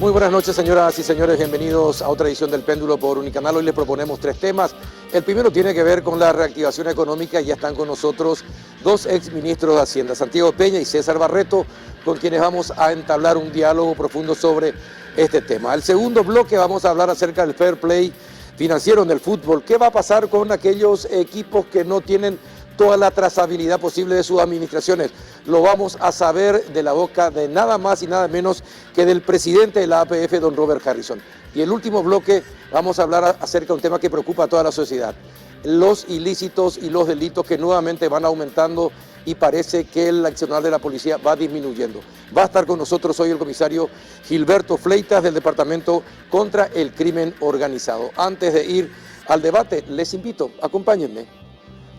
Muy buenas noches, señoras y señores. Bienvenidos a otra edición del Péndulo por Unicanal. Hoy les proponemos tres temas. El primero tiene que ver con la reactivación económica. Ya están con nosotros dos exministros de Hacienda, Santiago Peña y César Barreto, con quienes vamos a entablar un diálogo profundo sobre este tema. El segundo bloque vamos a hablar acerca del fair play financiero en el fútbol. ¿Qué va a pasar con aquellos equipos que no tienen toda la trazabilidad posible de sus administraciones? Lo vamos a saber de la boca de nada más y nada menos que del presidente de la APF, don Robert Harrison. Y el último bloque vamos a hablar acerca de un tema que preocupa a toda la sociedad: los ilícitos y los delitos que nuevamente van aumentando y parece que el accionar de la policía va disminuyendo. Va a estar con nosotros hoy el comisario Gilberto Fleitas del Departamento contra el Crimen Organizado. Antes de ir al debate, les invito, acompáñenme,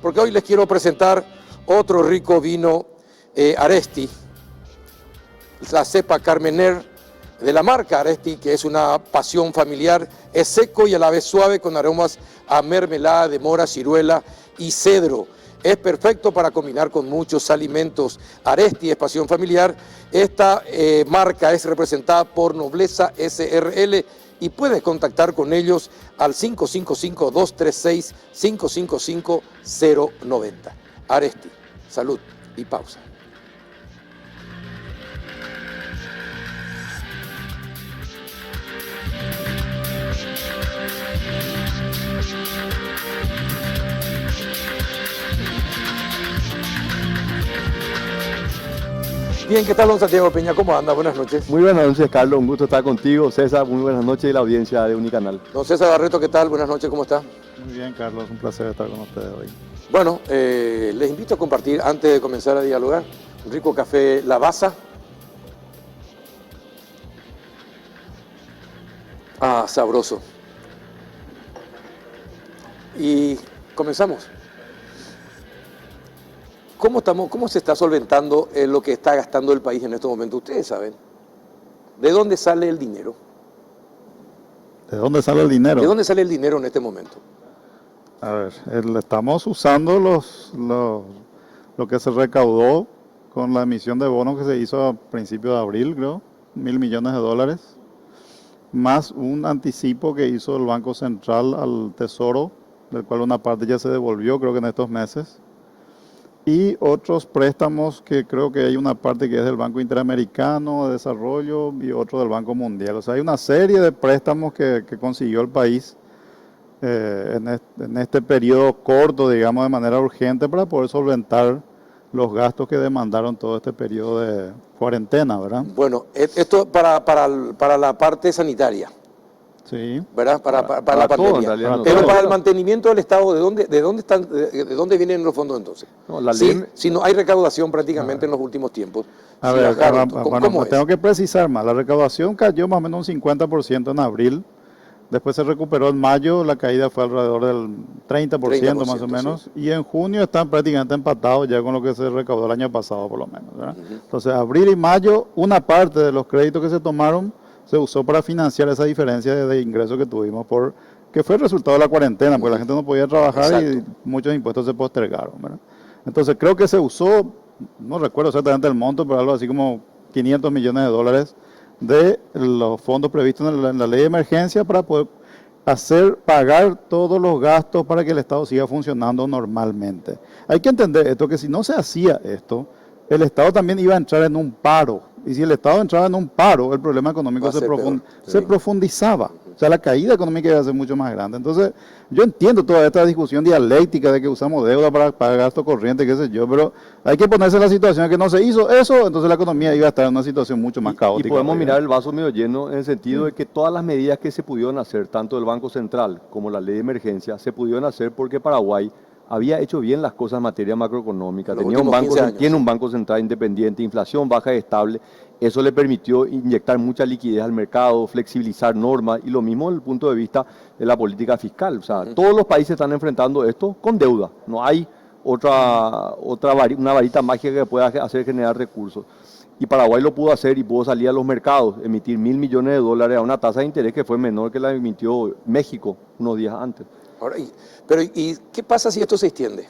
porque hoy les quiero presentar otro rico vino Aresti, la cepa Carmener de la marca Aresti, que es una pasión familiar. Es seco y a la vez suave, con aromas a mermelada de mora, ciruela y cedro. Es perfecto para combinar con muchos alimentos. Aresti es pasión familiar. Esta marca es representada por Nobleza SRL y puedes contactar con ellos al 555-236-555-090. Aresti, salud y pausa. Bien, ¿qué tal, don Santiago Peña? ¿Cómo anda? Buenas noches. Muy buenas noches, Carlos. Un gusto estar contigo. César, muy buenas noches y la audiencia de Unicanal. Don César Barreto, ¿qué tal? Buenas noches, ¿cómo está? Muy bien, Carlos. Un placer estar con ustedes hoy. Bueno, les invito a compartir, antes de comenzar a dialogar, un rico café Lavazza. Ah, sabroso. Y comenzamos. ¿Cómo se está solventando lo que está gastando el país en estos momentos? Ustedes saben. ¿De dónde sale el dinero? ¿De dónde sale el dinero? ¿De dónde sale el dinero en este momento? A ver, estamos usando lo que se recaudó con la emisión de bonos que se hizo a principios de abril, creo, 1.000 millones de dólares, más un anticipo que hizo el Banco Central al Tesoro, del cual una parte ya se devolvió, creo que en estos meses, y otros préstamos que creo que hay una parte que es del Banco Interamericano de Desarrollo y otro del Banco Mundial. O sea, hay una serie de préstamos que consiguió el país en este periodo corto, digamos, de manera urgente para poder solventar los gastos que demandaron todo este periodo de cuarentena, ¿verdad? Bueno, esto para la parte sanitaria. Sí. ¿Verdad? Para la pandemia. Pero para el mantenimiento del Estado, ¿de dónde vienen los fondos entonces? No, la ley... Si no hay recaudación prácticamente en los últimos tiempos. A ver, ¿cómo es? Tengo que precisar más. La recaudación cayó más o menos un 50% en abril. Después se recuperó en mayo, la caída fue alrededor del 30% más o menos. Sí. Y en junio están prácticamente empatados ya con lo que se recaudó el año pasado, por lo menos, ¿verdad? Entonces, abril y mayo, una parte de los créditos que se tomaron se usó para financiar esa diferencia de ingresos que tuvimos, que fue el resultado de la cuarentena, porque la gente no podía trabajar. Exacto. Y muchos impuestos se postergaron, ¿verdad? Entonces creo que se usó, no recuerdo exactamente el monto, pero algo así como 500 millones de dólares de los fondos previstos en la ley de emergencia para poder pagar todos los gastos para que el Estado siga funcionando normalmente. Hay que entender esto, que si no se hacía esto, el Estado también iba a entrar en un paro. Y si el Estado entraba en un paro, el problema económico se profundizaba. O sea, la caída económica iba a ser mucho más grande. Entonces, yo entiendo toda esta discusión dialéctica de que usamos deuda para pagar gasto corriente, qué sé yo, pero hay que ponerse en la situación de que no se hizo eso, entonces la economía iba a estar en una situación mucho más caótica. Y podemos mirar el vaso medio lleno en el sentido de que todas las medidas que se pudieron hacer, tanto del Banco Central como la ley de emergencia, se pudieron hacer porque Paraguay había hecho bien las cosas en materia macroeconómica, tiene un banco central independiente, inflación baja y estable. Eso le permitió inyectar mucha liquidez al mercado, flexibilizar normas y lo mismo desde el punto de vista de la política fiscal. O sea, todos los países están enfrentando esto con deuda. No hay una varita mágica que pueda hacer generar recursos. Y Paraguay lo pudo hacer y pudo salir a los mercados, emitir 1.000 millones de dólares a una tasa de interés que fue menor que la emitió México unos días antes. Ahora, ¿y qué pasa si esto se extiende?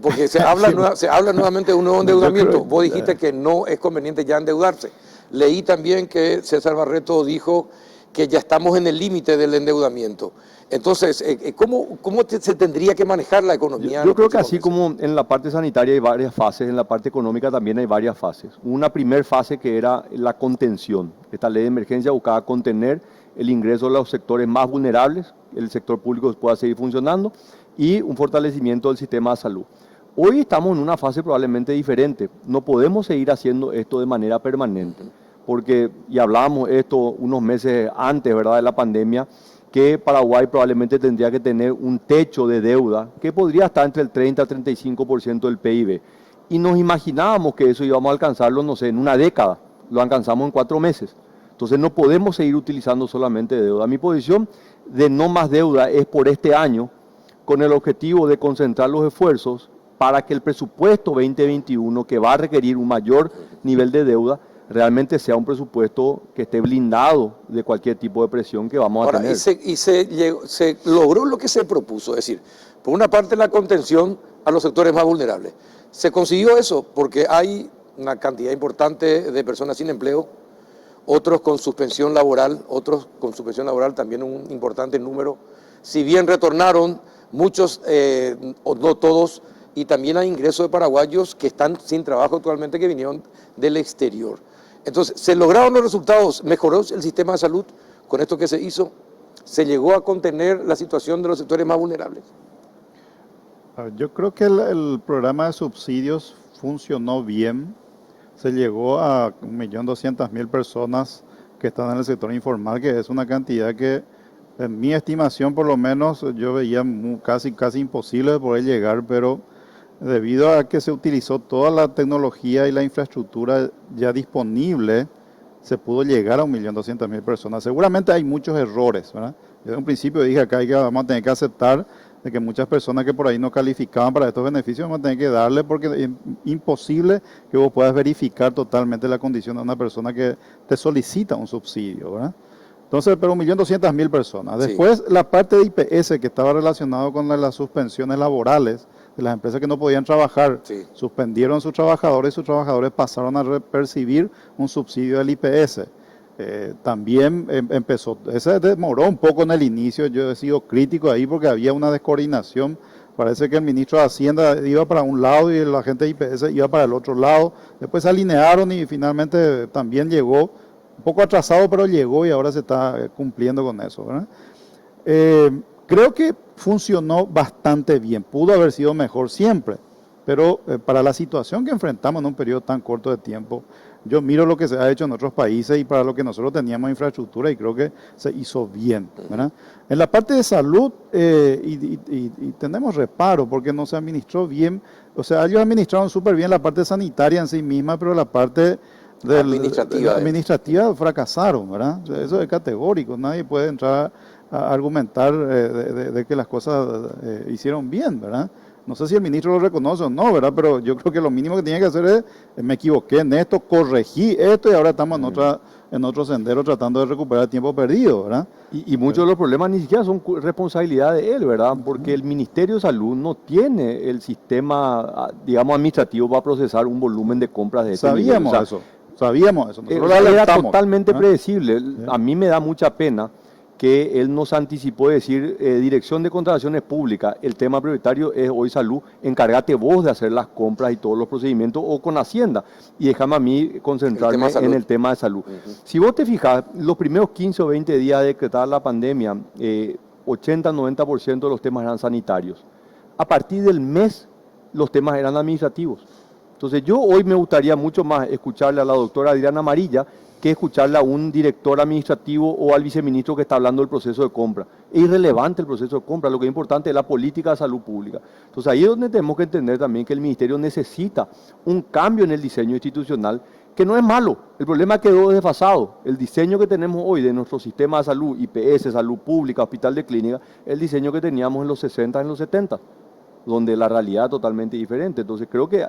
Porque se habla nuevamente de un nuevo endeudamiento. Vos dijiste que no es conveniente ya endeudarse. Leí también que César Barreto dijo que ya estamos en el límite del endeudamiento. Entonces, ¿cómo se tendría que manejar la economía? Yo creo que así como en la parte sanitaria hay varias fases, en la parte económica también hay varias fases. Una primera fase que era la contención. Esta ley de emergencia buscaba contener el ingreso de los sectores más vulnerables, el sector público pueda seguir funcionando, y un fortalecimiento del sistema de salud. Hoy estamos en una fase probablemente diferente. No podemos seguir haciendo esto de manera permanente, porque, y hablábamos esto unos meses antes, ¿verdad?, de la pandemia, que Paraguay probablemente tendría que tener un techo de deuda que podría estar entre el 30 y 35% del PIB. Y nos imaginábamos que eso íbamos a alcanzarlo, no sé, en una década. Lo alcanzamos en 4 meses. Entonces no podemos seguir utilizando solamente deuda. Mi posición de no más deuda es por este año, con el objetivo de concentrar los esfuerzos para que el presupuesto 2021, que va a requerir un mayor nivel de deuda, realmente sea un presupuesto que esté blindado de cualquier tipo de presión que vamos a tener. Y se logró lo que se propuso, es decir, por una parte la contención a los sectores más vulnerables. Se consiguió eso porque hay una cantidad importante de personas sin empleo, otros con suspensión laboral, también un importante número. Si bien retornaron muchos, o no todos, y también hay ingresos de paraguayos que están sin trabajo actualmente, que vinieron del exterior. Entonces, ¿se lograron los resultados? ¿Mejoró el sistema de salud con esto que se hizo? ¿Se llegó a contener la situación de los sectores más vulnerables? Yo creo que el programa de subsidios funcionó bien. Se llegó a 1.200.000 personas que están en el sector informal, que es una cantidad que, en mi estimación por lo menos, yo veía casi imposible de poder llegar, pero debido a que se utilizó toda la tecnología y la infraestructura ya disponible, se pudo llegar a 1.200.000 personas. Seguramente hay muchos errores, ¿verdad? Yo en un principio dije acá que vamos a tener que aceptar de que muchas personas que por ahí no calificaban para estos beneficios vamos a tener que darle, porque es imposible que vos puedas verificar totalmente la condición de una persona que te solicita un subsidio, ¿verdad? Entonces, pero 1.200.000 personas. Después, sí, la parte de IPS que estaba relacionado con las suspensiones laborales de las empresas que no podían trabajar, sí, suspendieron a sus trabajadores y sus trabajadores pasaron a percibir un subsidio del IPS. También empezó, ese demoró un poco en el inicio, yo he sido crítico ahí porque había una descoordinación. Parece que el ministro de Hacienda iba para un lado y la gente de IPS iba para el otro lado. Después se alinearon y finalmente también llegó, un poco atrasado, pero llegó y ahora se está cumpliendo con eso, ¿verdad? Creo que funcionó bastante bien, pudo haber sido mejor siempre, pero para la situación que enfrentamos en un periodo tan corto de tiempo, yo miro lo que se ha hecho en otros países y para lo que nosotros teníamos infraestructura y creo que se hizo bien, ¿verdad? En la parte de salud y tenemos reparo porque no se administró bien, o sea, ellos administraron súper bien la parte sanitaria en sí misma, pero la parte administrativa fracasaron, ¿verdad? Eso es categórico, nadie puede entrar a argumentar de que las cosas hicieron bien, ¿verdad? No sé si el ministro lo reconoce o no, ¿verdad? Pero yo creo que lo mínimo que tiene que hacer es me equivoqué en esto, corregí esto y ahora estamos en otro sendero tratando de recuperar el tiempo perdido, ¿verdad? Y muchos de los problemas ni siquiera son responsabilidad de él, ¿verdad? Porque el Ministerio de Salud no tiene el sistema, digamos, administrativo para procesar un volumen de compras de este Sabíamos nivel. eso. Sabíamos eso. Era totalmente predecible. A mí me da mucha pena que él nos anticipó de decir, Dirección de Contrataciones Públicas, el tema prioritario es hoy salud, encárgate vos de hacer las compras y todos los procedimientos, o con Hacienda, y déjame a mí concentrarme en el tema de salud. Si vos te fijas, los primeros 15 o 20 días de decretar la pandemia, 80-90% de los temas eran sanitarios. A partir del mes, los temas eran administrativos. Entonces yo hoy me gustaría mucho más escucharle a la doctora Adriana Amarilla que escucharle a un director administrativo o al viceministro que está hablando del proceso de compra. Es irrelevante el proceso de compra, lo que es importante es la política de salud pública. Entonces ahí es donde tenemos que entender también que el ministerio necesita un cambio en el diseño institucional, que no es malo, el problema quedó desfasado. El diseño que tenemos hoy de nuestro sistema de salud, IPS, salud pública, hospital de clínica, es el diseño que teníamos en los 60, en los 70, donde la realidad es totalmente diferente. Entonces creo que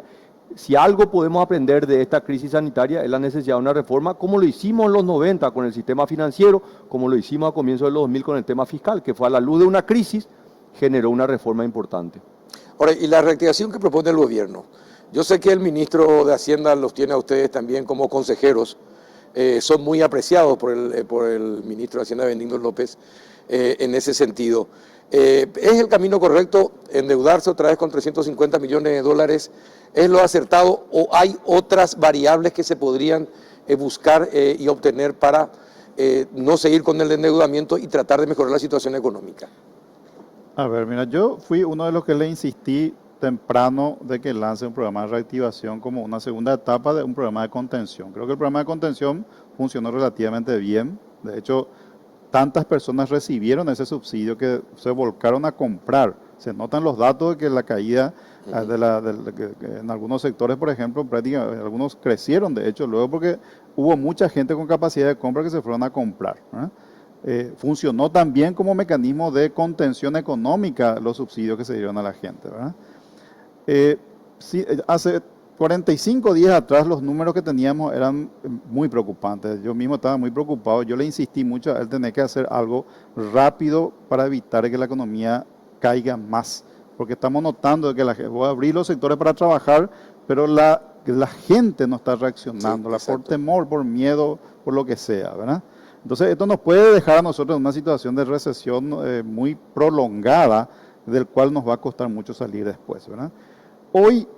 si algo podemos aprender de esta crisis sanitaria es la necesidad de una reforma, como lo hicimos en los 90 con el sistema financiero, como lo hicimos a comienzos de los 2000 con el tema fiscal, que fue a la luz de una crisis, generó una reforma importante. Ahora, y la reactivación que propone el gobierno. Yo sé que el ministro de Hacienda los tiene a ustedes también como consejeros, son muy apreciados por el ministro de Hacienda, Benigno López, en ese sentido. ¿Es el camino correcto endeudarse otra vez con 350 millones de dólares? ¿Es lo acertado o hay otras variables que se podrían buscar y obtener para no seguir con el endeudamiento y tratar de mejorar la situación económica? A ver, mira, yo fui uno de los que le insistí temprano de que lance un programa de reactivación como una segunda etapa de un programa de contención. Creo que el programa de contención funcionó relativamente bien. De hecho, tantas personas recibieron ese subsidio que se volcaron a comprar. Se notan los datos de que la caída que en algunos sectores, por ejemplo, prácticamente algunos crecieron, de hecho, luego porque hubo mucha gente con capacidad de compra que se fueron a comprar. Funcionó también como mecanismo de contención económica los subsidios que se dieron a la gente, ¿verdad? Sí, hace 45 días atrás los números que teníamos eran muy preocupantes. Yo mismo estaba muy preocupado. Yo le insistí mucho a él tener que hacer algo rápido para evitar que la economía caiga más. Porque estamos notando que voy a abrir los sectores para trabajar, pero la gente no está reaccionando, Sí, por temor, por miedo, por lo que sea, ¿verdad? Entonces esto nos puede dejar a nosotros en una situación de recesión muy prolongada, del cual nos va a costar mucho salir después, ¿verdad? Hoy,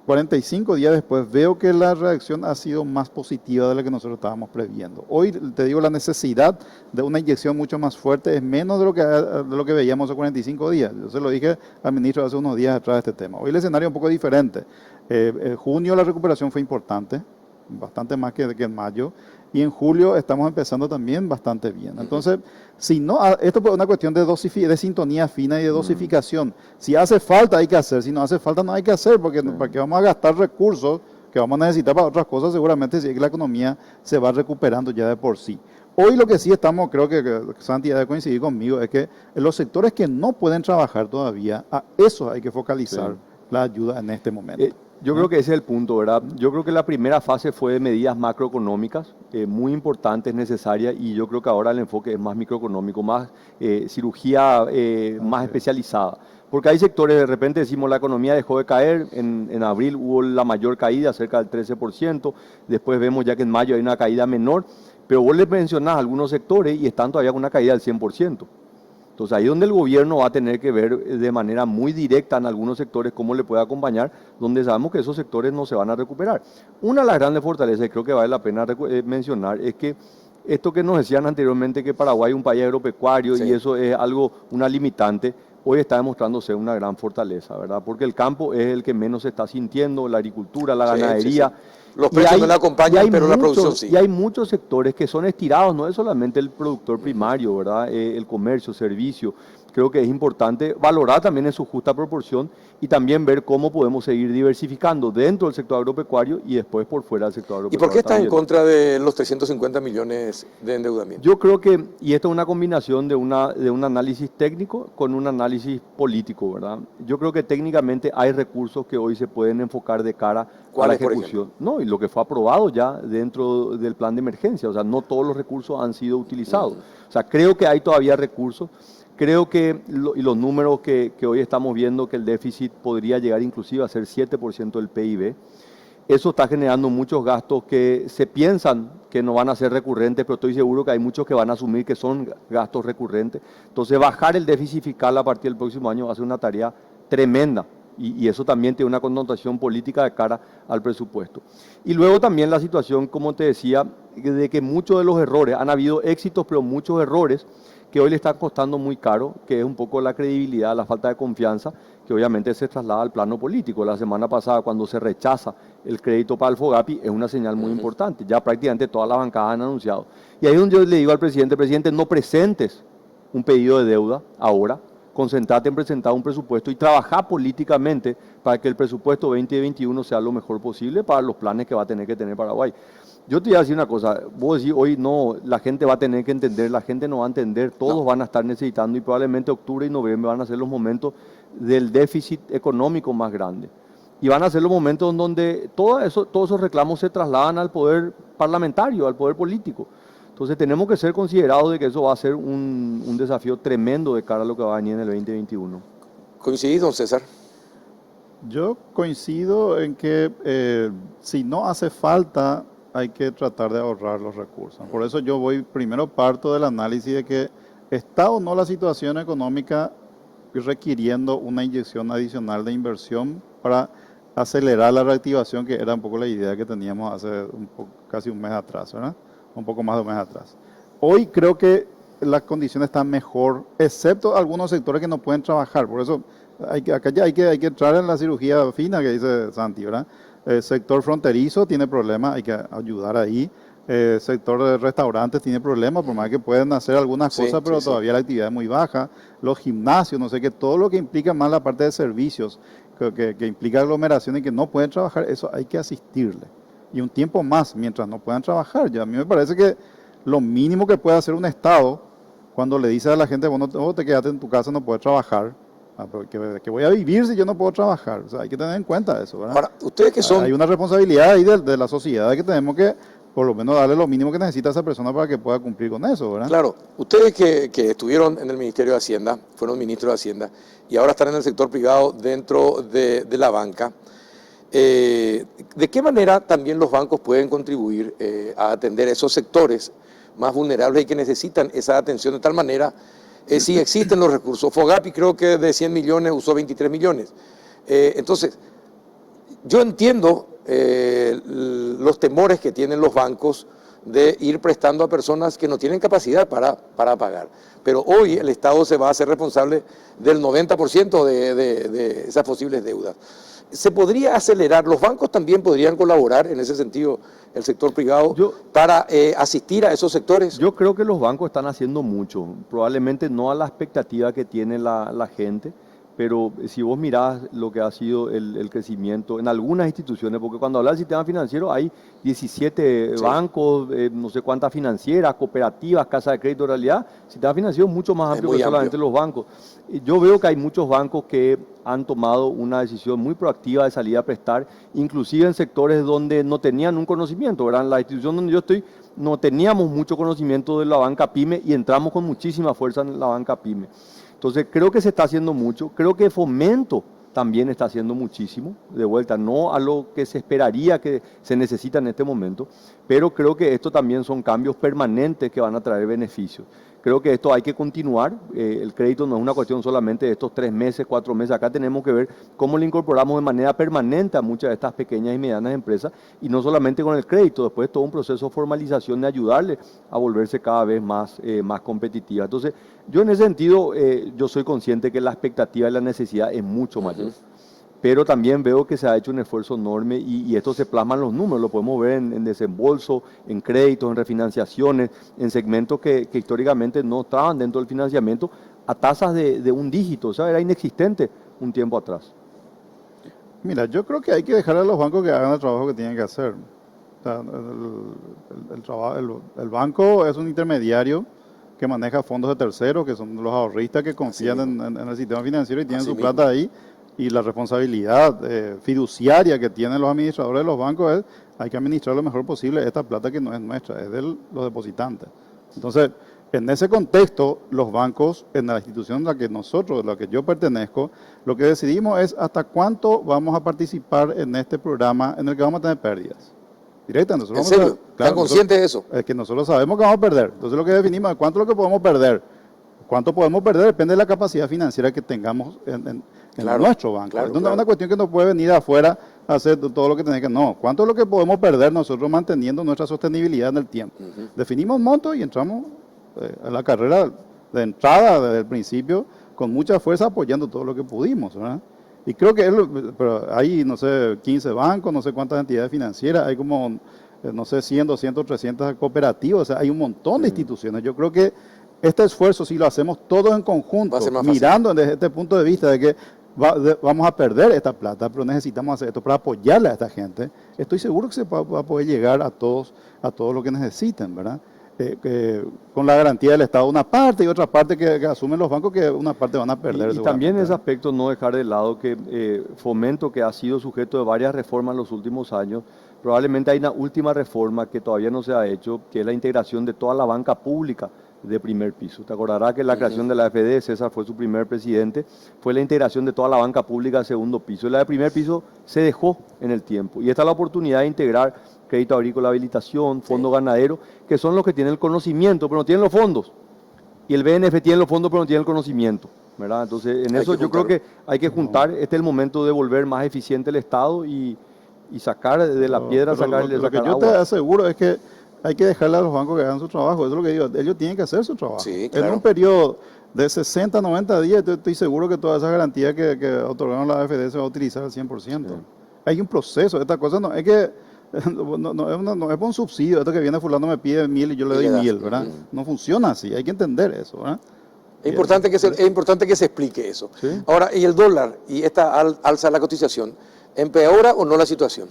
45 días después, veo que la reacción ha sido más positiva de la que nosotros estábamos previendo. Hoy, te digo, la necesidad de una inyección mucho más fuerte es menos de lo que veíamos hace 45 días. Yo se lo dije al ministro hace unos días atrás de este tema. Hoy el escenario es un poco diferente. En junio la recuperación fue importante, bastante más que en mayo. Y en julio estamos empezando también bastante bien. Entonces, si no, esto es una cuestión de sintonía fina y de dosificación. Si hace falta, hay que hacer. Si no hace falta, no hay que hacer, porque ¿para qué vamos a gastar recursos que vamos a necesitar para otras cosas? Seguramente si es que la economía se va recuperando ya de por sí. Hoy lo que sí estamos, creo que Santi debe coincidir conmigo, es que en los sectores que no pueden trabajar todavía, a eso hay que focalizar la ayuda en este momento. Yo creo que ese es el punto, ¿verdad? Yo creo que la primera fase fue de medidas macroeconómicas, muy importantes, necesarias, y yo creo que ahora el enfoque es más microeconómico, más cirugía más especializada. Porque hay sectores, de repente decimos, la economía dejó de caer, en abril hubo la mayor caída, cerca del 13%, después vemos ya que en mayo hay una caída menor, pero vos le mencionás algunos sectores y están todavía con una caída del 100%. Entonces ahí es donde el gobierno va a tener que ver de manera muy directa en algunos sectores cómo le puede acompañar, donde sabemos que esos sectores no se van a recuperar. Una de las grandes fortalezas, y creo que vale la pena mencionar, es que esto que nos decían anteriormente, que Paraguay es un país agropecuario y eso es algo, una limitante, hoy está demostrando ser una gran fortaleza, ¿verdad? Porque el campo es el que menos se está sintiendo, la agricultura, la ganadería. Los precios no le acompañan, pero la producción sí. Y hay muchos sectores que son estirados, no es solamente el productor primario, ¿verdad? El comercio, servicio. Creo que es importante valorar también en su justa proporción y también ver cómo podemos seguir diversificando dentro del sector agropecuario y después por fuera del sector agropecuario. ¿Y por qué estás en contra de los 350 millones de endeudamiento? Yo creo que, y esto es una combinación de un análisis técnico con un análisis político, ¿verdad? Yo creo que técnicamente hay recursos que hoy se pueden enfocar de cara a la ejecución. No, y lo que fue aprobado ya dentro del plan de emergencia, o sea, no todos los recursos han sido utilizados. O sea, creo que hay todavía recursos. Creo que y los números que hoy estamos viendo, que el déficit podría llegar inclusive a ser 7% del PIB, eso está generando muchos gastos que se piensan que no van a ser recurrentes, pero estoy seguro que hay muchos que van a asumir que son gastos recurrentes. Entonces, bajar el déficit fiscal a partir del próximo año va a ser una tarea tremenda. Y eso también tiene una connotación política de cara al presupuesto. Y luego también la situación, como te decía, de que muchos de los errores, han habido éxitos, pero muchos errores que hoy le están costando muy caro, que es un poco la credibilidad, la falta de confianza, que obviamente se traslada al plano político. La semana pasada, cuando se rechaza el crédito para el FOGAPI, es una señal muy importante. Ya prácticamente todas las bancadas han anunciado. Y ahí es donde yo le digo al presidente, no presentes un pedido de deuda ahora, concentrate en presentar un presupuesto y trabajar políticamente para que el presupuesto 2021 sea lo mejor posible para los planes que va a tener que tener Paraguay. Yo te voy a decir una cosa, vos decís hoy no, la gente va a tener que entender, la gente no va a entender, todos van a estar necesitando y probablemente octubre y noviembre van a ser los momentos del déficit económico más grande. Y van a ser los momentos en donde todos esos reclamos se trasladan al poder parlamentario, al poder político. Entonces tenemos que ser considerados de que eso va a ser un desafío tremendo de cara a lo que va a venir en el 2021. ¿Coincidís, don César? Yo coincido en que si no hace falta, hay que tratar de ahorrar los recursos. Por eso yo primero parto del análisis de que está o no la situación económica requiriendo una inyección adicional de inversión para acelerar la reactivación, que era un poco la idea que teníamos hace casi un mes atrás, ¿verdad? Un poco más de un mes atrás. Hoy creo que las condiciones están mejor, excepto algunos sectores que no pueden trabajar. Por eso acá ya hay que entrar en la cirugía fina que dice Santi, ¿verdad? El sector fronterizo tiene problemas, hay que ayudar ahí. El sector de restaurantes tiene problemas, por más que pueden hacer algunas cosas, pero todavía la actividad es muy baja. Los gimnasios, no sé qué, todo lo que implica más la parte de servicios, que implica aglomeración y que no pueden trabajar, eso hay que asistirle. Y un tiempo más, mientras no puedan trabajar. A mí me parece que lo mínimo que puede hacer un Estado, cuando le dice a la gente, bueno, te quedaste en tu casa, no puedes trabajar. Pero que voy a vivir si yo no puedo trabajar. O sea, hay que tener en cuenta eso, ¿verdad? Ahora, ustedes que son... Hay una responsabilidad ahí de la sociedad que tenemos que por lo menos darle lo mínimo que necesita esa persona para que pueda cumplir con eso, ¿verdad? Claro, ustedes que estuvieron en el Ministerio de Hacienda, fueron ministros de Hacienda, y ahora están en el sector privado dentro de la banca, ¿de qué manera también los bancos pueden contribuir a atender esos sectores más vulnerables y que necesitan esa atención de tal manera, si existen los recursos? Fogapi creo que de 100 millones usó 23 millones. Entonces, yo entiendo los temores que tienen los bancos de ir prestando a personas que no tienen capacidad para pagar. Pero hoy el Estado se va a hacer responsable del 90% de esas posibles deudas. ¿Se podría acelerar? ¿Los bancos también podrían colaborar en ese sentido, el sector privado, para asistir a esos sectores? Yo creo que los bancos están haciendo mucho, probablemente no a la expectativa que tiene la gente, pero si vos mirás lo que ha sido el crecimiento en algunas instituciones, porque cuando habla del sistema financiero hay 17 bancos, no sé cuántas financieras, cooperativas, casas de crédito, en realidad el sistema financiero es mucho más amplio que solamente los bancos. Yo veo que hay muchos bancos que han tomado una decisión muy proactiva de salir a prestar, inclusive en sectores donde no tenían un conocimiento, ¿verdad? En la institución donde yo estoy no teníamos mucho conocimiento de la banca PYME y entramos con muchísima fuerza en la banca PYME. Entonces creo que se está haciendo mucho, creo que Fomento también está haciendo muchísimo, de vuelta, no a lo que se esperaría que se necesita en este momento, pero creo que esto también son cambios permanentes que van a traer beneficios. Creo que esto hay que continuar, el crédito no es una cuestión solamente de estos 3 meses, 4 meses, acá tenemos que ver cómo le incorporamos de manera permanente a muchas de estas pequeñas y medianas empresas y no solamente con el crédito, después todo un proceso de formalización de ayudarle a volverse cada vez más competitiva. Entonces, yo en ese sentido, yo soy consciente que la expectativa y la necesidad es mucho mayor. Pero también veo que se ha hecho un esfuerzo enorme y esto se plasma en los números, lo podemos ver en desembolso, en créditos, en refinanciaciones, en segmentos que históricamente no estaban dentro del financiamiento a tasas de un dígito, o sea, era inexistente un tiempo atrás. Mira, yo creo que hay que dejar a los bancos que hagan el trabajo que tienen que hacer. O sea, el banco es un intermediario que maneja fondos de terceros, que son los ahorristas que confían en el sistema financiero y tienen su plata ahí. Y la responsabilidad fiduciaria que tienen los administradores de los bancos es hay que administrar lo mejor posible esta plata que no es nuestra, es de los depositantes. Entonces, en ese contexto, los bancos, en la institución en la que nosotros, la que yo pertenezco, lo que decidimos es hasta cuánto vamos a participar en este programa en el que vamos a tener pérdidas. Directamente. ¿En serio? ¿Están conscientes de eso? Es que nosotros sabemos que vamos a perder. Entonces, lo que definimos es cuánto es lo que podemos perder. Cuánto podemos perder depende de la capacidad financiera que tengamos en nuestro banco. Entonces, no es una cuestión que no puede venir de afuera a hacer todo lo que tenemos que... No, ¿cuánto es lo que podemos perder nosotros manteniendo nuestra sostenibilidad en el tiempo? Definimos monto y entramos en la carrera de entrada desde el principio con mucha fuerza apoyando todo lo que pudimos, ¿verdad? Y creo que pero hay, no sé, 15 bancos, no sé cuántas entidades financieras, hay como, no sé, 100, 200, 300 cooperativas, o sea, hay un montón de instituciones. Yo creo que este esfuerzo, si lo hacemos todos en conjunto, mirando desde este punto de vista de que vamos a perder esta plata, pero necesitamos hacer esto para apoyarle a esta gente, estoy seguro que se va a poder llegar a todos lo que necesiten, ¿verdad? Con la garantía del Estado una parte y otra parte que asumen los bancos, que una parte van a perder. Y también en ese aspecto no dejar de lado que Fomento, que ha sido sujeto de varias reformas en los últimos años, probablemente hay una última reforma que todavía no se ha hecho, que es la integración de toda la banca pública de primer piso. Te acordarás que la creación de la AFD, César fue su primer presidente, fue la integración de toda la banca pública al segundo piso. Y la de primer piso se dejó en el tiempo. Y esta es la oportunidad de integrar crédito agrícola, habilitación, fondo ganadero, que son los que tienen el conocimiento, pero no tienen los fondos. Y el BNF tiene los fondos, pero no tiene el conocimiento, ¿verdad? Entonces, en eso yo creo que hay que juntar. Este es el momento de volver más eficiente el Estado y sacar de la piedra, sacarle lo que yo te aseguro es que hay que dejarle a los bancos que hagan su trabajo. Eso es lo que digo. Ellos tienen que hacer su trabajo. Sí, claro. En un periodo de 60, 90 días, estoy seguro que todas esas garantías que otorgaron la AFD se va a utilizar al 100%. Sí. Hay un proceso. Esta cosa no es que no es por un subsidio. Esto que viene fulano me pide 1.000 y yo le doy 1.000, ¿verdad? No funciona así. Hay que entender eso, ¿verdad? Es importante que se explique eso. ¿Sí? Ahora, ¿y el dólar y esta alza de la cotización empeora o no la situación?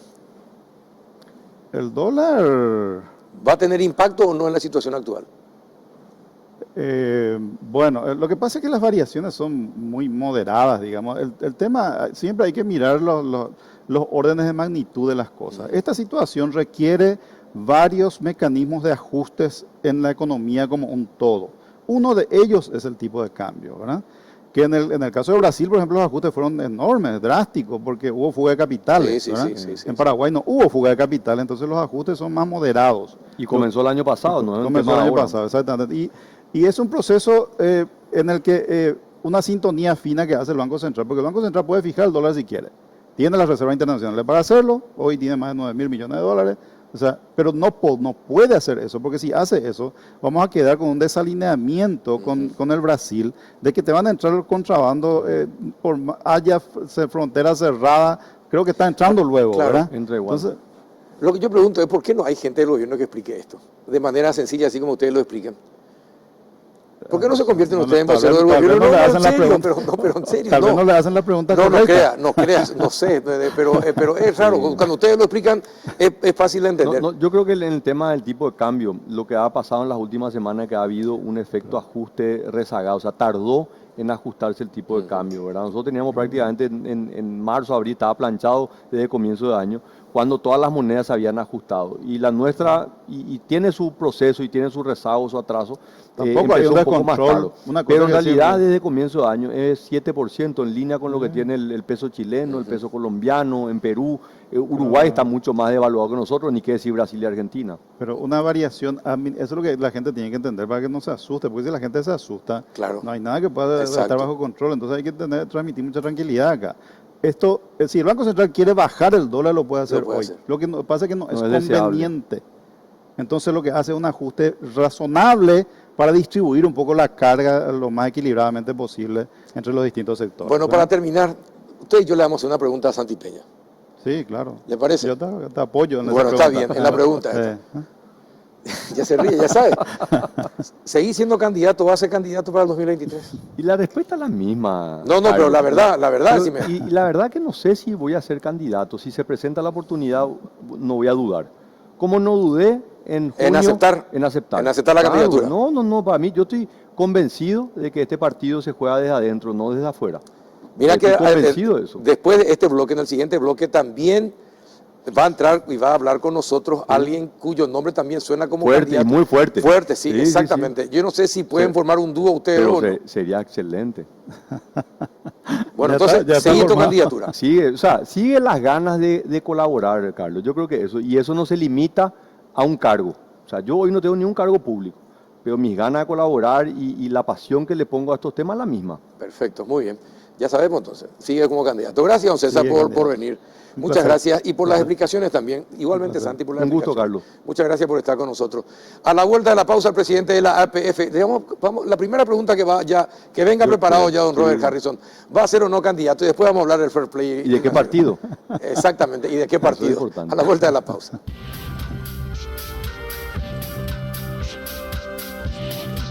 El dólar... ¿Va a tener impacto o no en la situación actual? Bueno, lo que pasa es que las variaciones son muy moderadas, digamos. El tema, siempre hay que mirar los órdenes de magnitud de las cosas. Esta situación requiere varios mecanismos de ajustes en la economía como un todo. Uno de ellos es el tipo de cambio, ¿verdad? Que en el caso de Brasil, por ejemplo, los ajustes fueron enormes, drásticos, porque hubo fuga de capitales. Sí, en Paraguay no hubo fuga de capital, entonces los ajustes son más moderados. Y comenzó el año pasado, ¿no? Comenzó el año pasado, exactamente. Y es un proceso en el que una sintonía fina que hace el Banco Central, porque el Banco Central puede fijar el dólar si quiere. Tiene las reservas internacionales para hacerlo, hoy tiene más de 9.000 millones de dólares. O sea, pero no puede hacer eso, porque si hace eso, vamos a quedar con un desalineamiento con el Brasil, de que te van a entrar el contrabando, haya frontera cerrada, creo que está entrando luego, claro, ¿verdad? Entonces, lo que yo pregunto es, ¿por qué no hay gente del gobierno que explique esto? De manera sencilla, así como ustedes lo explican. ¿Por qué no se convierten ustedes en voceros del gobierno? No, pero en serio. Tal vez no le hacen la pregunta correcta. No creas, no sé, pero es raro. Cuando ustedes lo explican, es fácil de entender. Yo creo que en el tema del tipo de cambio, lo que ha pasado en las últimas semanas es que ha habido un efecto ajuste rezagado, o sea, tardó en ajustarse el tipo de cambio, ¿verdad? Nosotros teníamos prácticamente en marzo, abril, estaba planchado desde el comienzo de año, cuando todas las monedas se habían ajustado. Y la nuestra, y tiene su proceso, y tiene su rezago, su atraso, tampoco hay un descontrol. Pero en realidad desde el comienzo de año es 7% en línea con lo que tiene el peso chileno, el peso colombiano, en Perú. Uruguay está mucho más devaluado que nosotros, ni qué decir Brasil y Argentina. Pero una variación, eso es lo que la gente tiene que entender para que no se asuste, porque si la gente se asusta, claro, no hay nada que pueda estar bajo control, entonces hay que transmitir mucha tranquilidad acá. Si el Banco Central quiere bajar el dólar, lo puede hacer hoy. Lo que pasa es que no es conveniente. Deseable. Entonces lo que hace es un ajuste razonable para distribuir un poco la carga lo más equilibradamente posible entre los distintos sectores. Bueno, para terminar, usted y yo le damos una pregunta a Santi Peña. Sí, claro. ¿Le parece? Yo te apoyo en esa pregunta. Bueno, está bien, en la pregunta. Ya se ríe, ya sabe. ¿Seguís siendo candidato? ¿Va a ser candidato para el 2023? Y la respuesta es la misma. No, pero la verdad. Pero, y la verdad que no sé si voy a ser candidato. Si se presenta la oportunidad, no voy a dudar. Como no dudé en junio, aceptar la candidatura. No, para mí yo estoy convencido de que este partido se juega desde adentro, no desde afuera. Mira estoy convencido de eso. Después de este bloque, en el siguiente bloque también va a entrar y va a hablar con nosotros alguien cuyo nombre también suena como fuerte, candidato. Y muy fuerte. Fuerte, sí, exactamente. Sí. Yo no sé si pueden formar un dúo ustedes o no. Sería excelente. Bueno, entonces, sigue tu candidatura. Sigue las ganas de colaborar, Carlos. Yo creo que eso no se limita a un cargo. O sea, yo hoy no tengo ni un cargo público, pero mis ganas de colaborar y la pasión que le pongo a estos temas es la misma. Perfecto, muy bien. Ya sabemos entonces, sigue como candidato. Gracias, don César, por venir. Muchas gracias y por las explicaciones también. Igualmente, Santi, por las explicaciones. Un gusto, Carlos. Muchas gracias por estar con nosotros. A la vuelta de la pausa, el presidente de la APF. Vamos, la primera pregunta que venga preparado ya don Robert Harrison. ¿Va a ser o no candidato? Y después vamos a hablar del fair play. ¿Y de qué partido? Exactamente, ¿y de qué partido? A la vuelta de la pausa.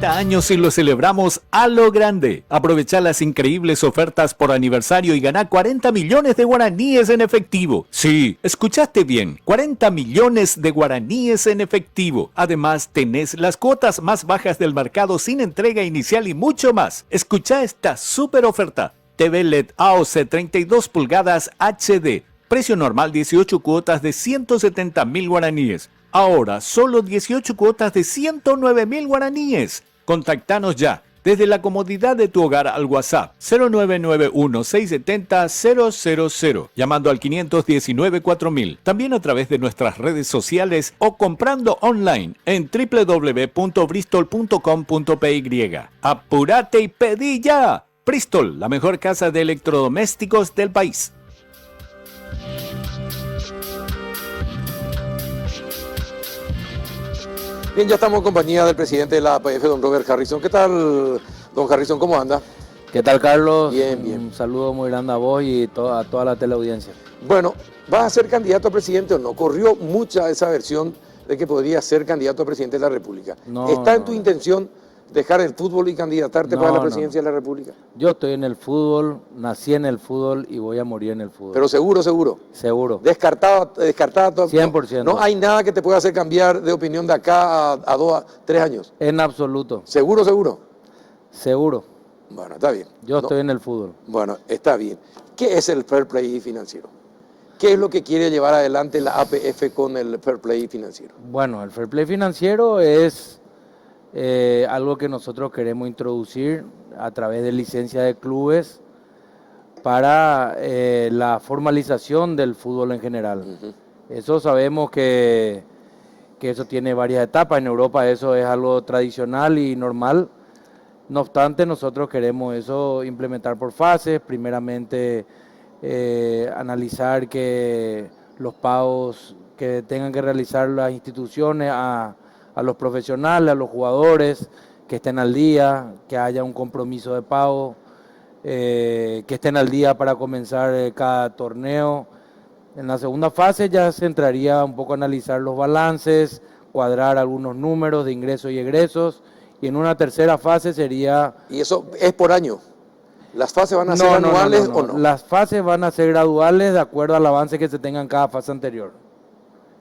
30 años y lo celebramos a lo grande. Aprovecha las increíbles ofertas por aniversario y gana 40 millones de guaraníes en efectivo. Sí, escuchaste bien, 40 millones de guaraníes en efectivo. Además, tenés las cuotas más bajas del mercado sin entrega inicial y mucho más. Escucha esta súper oferta. TV LED AOC 32 pulgadas HD. Precio normal 18 cuotas de 170.000 guaraníes. Ahora, solo 18 cuotas de 109.000 guaraníes. Contactanos ya desde la comodidad de tu hogar al WhatsApp 0991-670-000, llamando al 519-4000, también a través de nuestras redes sociales o comprando online en www.bristol.com.py. ¡Apúrate y pedí ya! Bristol, la mejor casa de electrodomésticos del país. Bien, ya estamos en compañía del presidente de la APF, don Robert Harrison. ¿Qué tal, don Harrison? ¿Cómo anda? ¿Qué tal, Carlos? Bien, bien. Un saludo muy grande a vos y a toda la teleaudiencia. Bueno, ¿vas a ser candidato a presidente o no? Corrió mucha esa versión de que podría ser candidato a presidente de la República. ¿Está en tu intención dejar el fútbol y candidatarte para la presidencia de la República? Yo estoy en el fútbol, nací en el fútbol y voy a morir en el fútbol. Pero seguro, seguro. Seguro. Descartada. 100%. No hay nada que te pueda hacer cambiar de opinión de acá a 2 a 3 años. En absoluto. ¿Seguro, seguro? Seguro. Bueno, está bien. Yo estoy en el fútbol. Bueno, está bien. ¿Qué es el fair play financiero? ¿Qué es lo que quiere llevar adelante la APF con el fair play financiero? Bueno, el fair play financiero es algo que nosotros queremos introducir a través de licencia de clubes para la formalización del fútbol en general. Eso sabemos que eso tiene varias etapas. En Europa eso es algo tradicional y normal. No obstante, nosotros queremos eso implementar por fases. Primeramente, analizar que los pagos que tengan que realizar las instituciones a los profesionales, a los jugadores, que estén al día, que haya un compromiso de pago, que estén al día para comenzar cada torneo. En la segunda fase ya se entraría un poco a analizar los balances, cuadrar algunos números de ingresos y egresos, y en una tercera fase sería... ¿Y eso es por año? ¿Las fases van a ser anuales o no? Las fases van a ser graduales de acuerdo al avance que se tenga en cada fase anterior.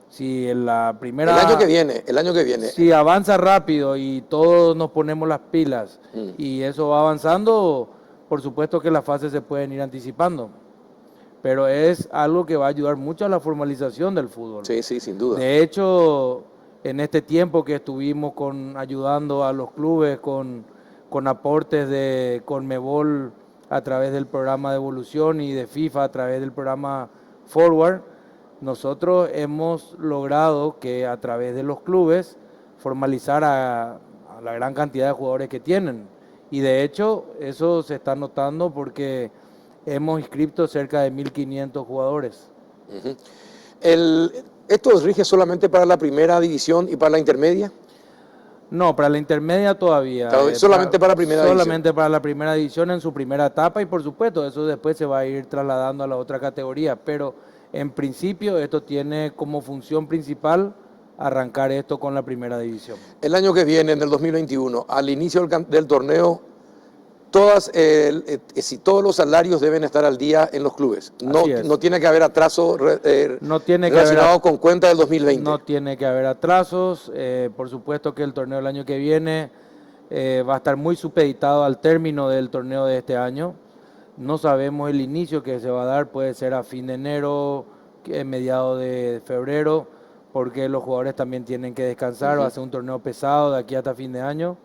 Si en la primera... El año que viene. Si avanza rápido y todos nos ponemos las pilas y eso va avanzando, por supuesto que las fases se pueden ir anticipando. Pero es algo que va a ayudar mucho a la formalización del fútbol. Sí, sí, sin duda. De hecho, en este tiempo que estuvimos ayudando a los clubes con aportes de Conmebol a través del programa de evolución y de FIFA a través del programa Forward, nosotros hemos logrado que a través de los clubes formalizar a la gran cantidad de jugadores que tienen. Y de hecho eso se está notando porque hemos inscrito cerca de 1.500 jugadores. ¿Esto rige solamente para la primera división y para la intermedia? No, para la intermedia todavía. Solamente para la primera división. Solamente para la primera división en su primera etapa y por supuesto eso después se va a ir trasladando a la otra categoría. Pero en principio esto tiene como función principal arrancar esto con la primera división. El año que viene, en el 2021, al inicio del torneo, si todos los salarios deben estar al día en los clubes. No tiene que haber atraso relacionado con cuenta del 2020. No tiene que haber atrasos. Por supuesto que el torneo del año que viene va a estar muy supeditado al término del torneo de este año. No sabemos el inicio que se va a dar, puede ser a fin de enero, mediados de febrero, porque los jugadores también tienen que descansar, va a ser un torneo pesado de aquí hasta fin de año.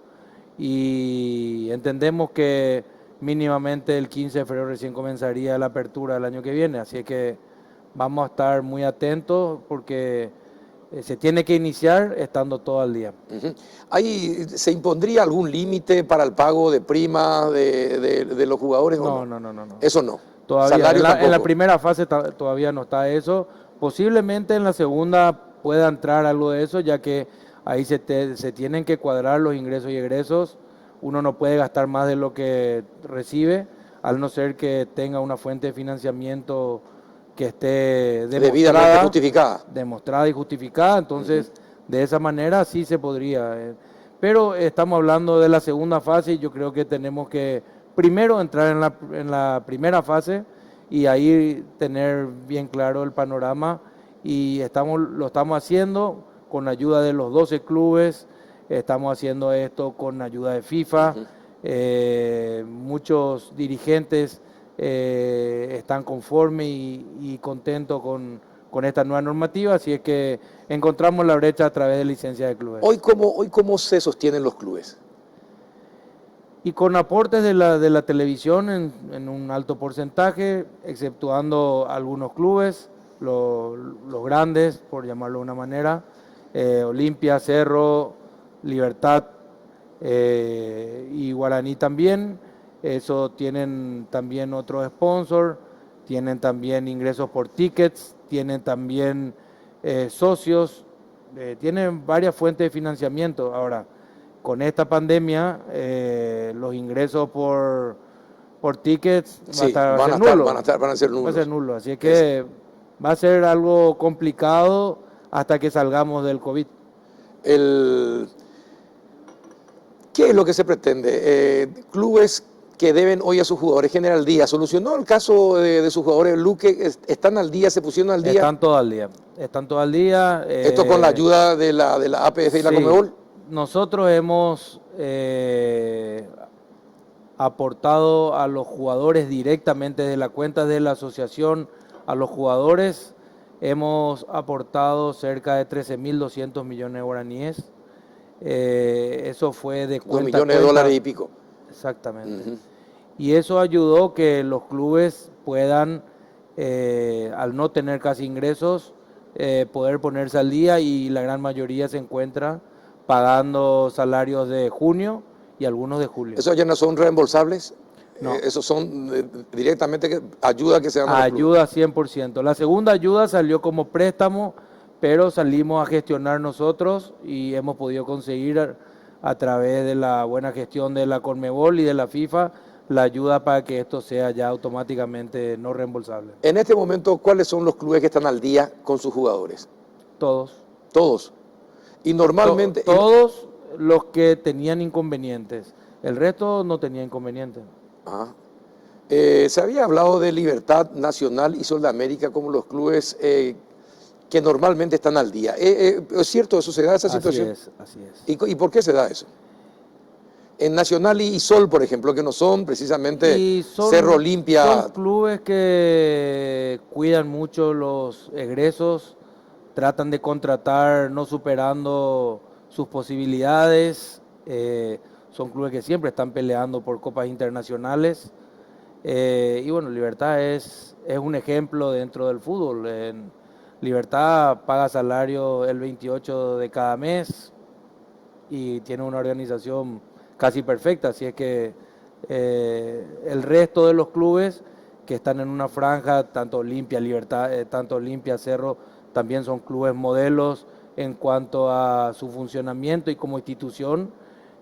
Y entendemos que mínimamente el 15 de febrero recién comenzaría la apertura del año que viene, así que vamos a estar muy atentos porque se tiene que iniciar estando todo al día. ¿Se impondría algún límite para el pago de prima de los jugadores? No. Eso no. Todavía en la primera fase todavía no está eso. Posiblemente en la segunda pueda entrar algo de eso, ya que ahí se tienen que cuadrar los ingresos y egresos. Uno no puede gastar más de lo que recibe, al no ser que tenga una fuente de financiamiento que esté debidamente justificada. Demostrada y justificada. Entonces, de esa manera sí se podría. Pero estamos hablando de la segunda fase y yo creo que tenemos que primero entrar en la primera fase y ahí tener bien claro el panorama. Y lo estamos haciendo con ayuda de los 12 clubes, estamos haciendo esto con ayuda de FIFA, muchos dirigentes están conformes y contentos con esta nueva normativa, así es que encontramos la brecha a través de licencia de clubes. Hoy ¿cómo se sostienen los clubes? y con aportes de la televisión en un alto porcentaje, exceptuando algunos clubes, los grandes, por llamarlo de una manera, Olimpia, Cerro, Libertad y Guaraní también. Eso tienen también otro sponsor, tienen también ingresos por tickets, tienen también socios, tienen varias fuentes de financiamiento. Ahora, con esta pandemia, los ingresos por tickets Sí, van a ser nulos. van a ser nulos. Va a ser nulo, así que va a ser algo complicado hasta que salgamos del COVID. ¿Qué es lo que se pretende? Clubes que deben hoy a sus jugadores, General Díaz, ¿solucionó el caso de sus jugadores? Luque, ¿están al día, se pusieron al día? Están todo al día, están todo al día. ¿Esto con la ayuda de la APF y la Conmebol? Nosotros hemos aportado a los jugadores directamente de la cuenta de la asociación, a los jugadores hemos aportado cerca de 13.200 millones de guaraníes. Eso fue de cuenta. 2 millones de dólares y pico. Exactamente. Y eso ayudó que los clubes puedan, al no tener casi ingresos, poder ponerse al día, y la gran mayoría se encuentra pagando salarios de junio y algunos de julio. ¿Esos ya no son reembolsables? No. Esos son directamente ayuda que se dan a los Ayuda 100%. La segunda ayuda salió como préstamo, pero salimos a gestionar nosotros y hemos podido conseguir a través de la buena gestión de la Conmebol y de la FIFA la ayuda para que esto sea ya automáticamente no reembolsable. En este momento, ¿cuáles son los clubes que están al día con sus jugadores? Todos. Todos. Y normalmente... Todos los que tenían inconvenientes. El resto no tenía inconvenientes. Se había hablado de Libertad Nacional y Sol de América como los clubes que normalmente están al día. ¿Es cierto eso? ¿Se da esa situación? Así es. ¿Y por qué se da eso? En Nacional y Sol, por ejemplo, que no son precisamente Cerro Olimpia. Son clubes que cuidan mucho los egresos, tratan de contratar no superando sus posibilidades. Son clubes que siempre están peleando por copas internacionales. Y bueno, Libertad es un ejemplo dentro del fútbol. Libertad paga salario el 28 de cada mes y tiene una organización casi perfecta, así es que el resto de los clubes que están en una franja, tanto Olimpia, Libertad, tanto Olimpia, Cerro, también son clubes modelos en cuanto a su funcionamiento y como institución,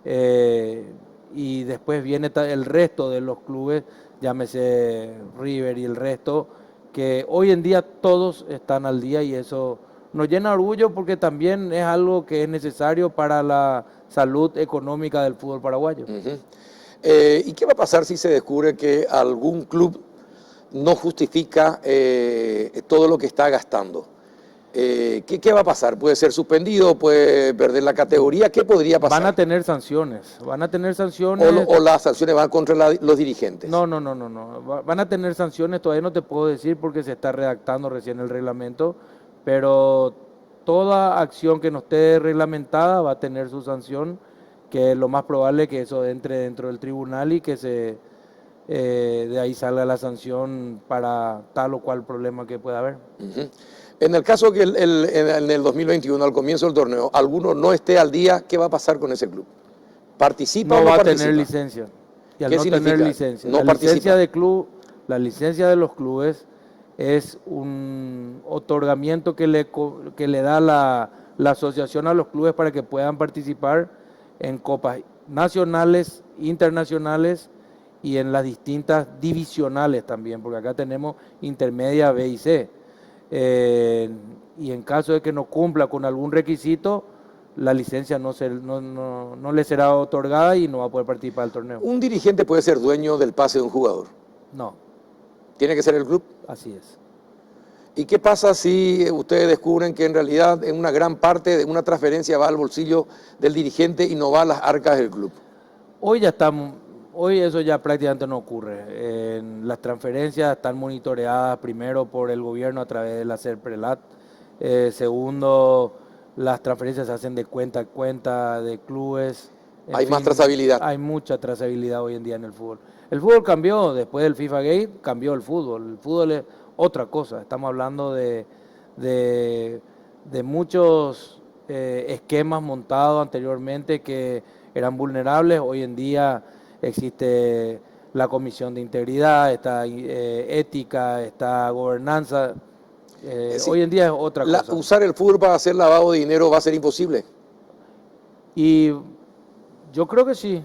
y después viene el resto de los clubes, llámese River y el resto, que hoy en día todos están al día, y eso nos llena de orgullo porque también es algo que es necesario para la salud económica del fútbol paraguayo. ¿Y qué va a pasar si se descubre que algún club no justifica todo lo que está gastando? ¿Qué va a pasar? ¿Puede ser suspendido? ¿Puede perder la categoría? ¿Qué podría pasar? Van a tener sanciones. ¿O las sanciones van contra los dirigentes? No. Van a tener sanciones, todavía no te puedo decir porque se está redactando recién el reglamento, pero toda acción que no esté reglamentada va a tener su sanción, que es lo más probable que eso entre dentro del tribunal y que de ahí salga la sanción para tal o cual problema que pueda haber. En el caso que en el 2021, al comienzo del torneo, alguno no esté al día, ¿qué va a pasar con ese club? ¿Participa o no participa? No va a tener licencia. Y al ¿Qué no significa? tener licencia, No participa. La licencia de los clubes es un otorgamiento que le da la asociación a los clubes para que puedan participar en copas nacionales, internacionales y en las distintas divisionales también, porque acá tenemos intermedia, B y C. Y en caso de que no cumpla con algún requisito, la licencia no le será otorgada y no va a poder participar del torneo. ¿Un dirigente puede ser dueño del pase de un jugador? No. ¿Tiene que ser el club? Así es. ¿Y qué pasa si ustedes descubren que en realidad en una gran parte de una transferencia va al bolsillo del dirigente y no va a las arcas del club? Hoy eso ya prácticamente no ocurre. Las transferencias están monitoreadas primero por el gobierno a través de la SERPRELAT. Segundo, las transferencias se hacen de cuenta a cuenta de clubes. Hay más trazabilidad. Hay mucha trazabilidad hoy en día en el fútbol. El fútbol cambió, después del FIFA Gate, cambió el fútbol. El fútbol es otra cosa. Estamos hablando de muchos esquemas montados anteriormente que eran vulnerables. Hoy en día existe la comisión de integridad, está ética, está gobernanza. Hoy en día es otra cosa. Usar el fútbol para hacer lavado de dinero va a ser imposible. Y yo creo que sí,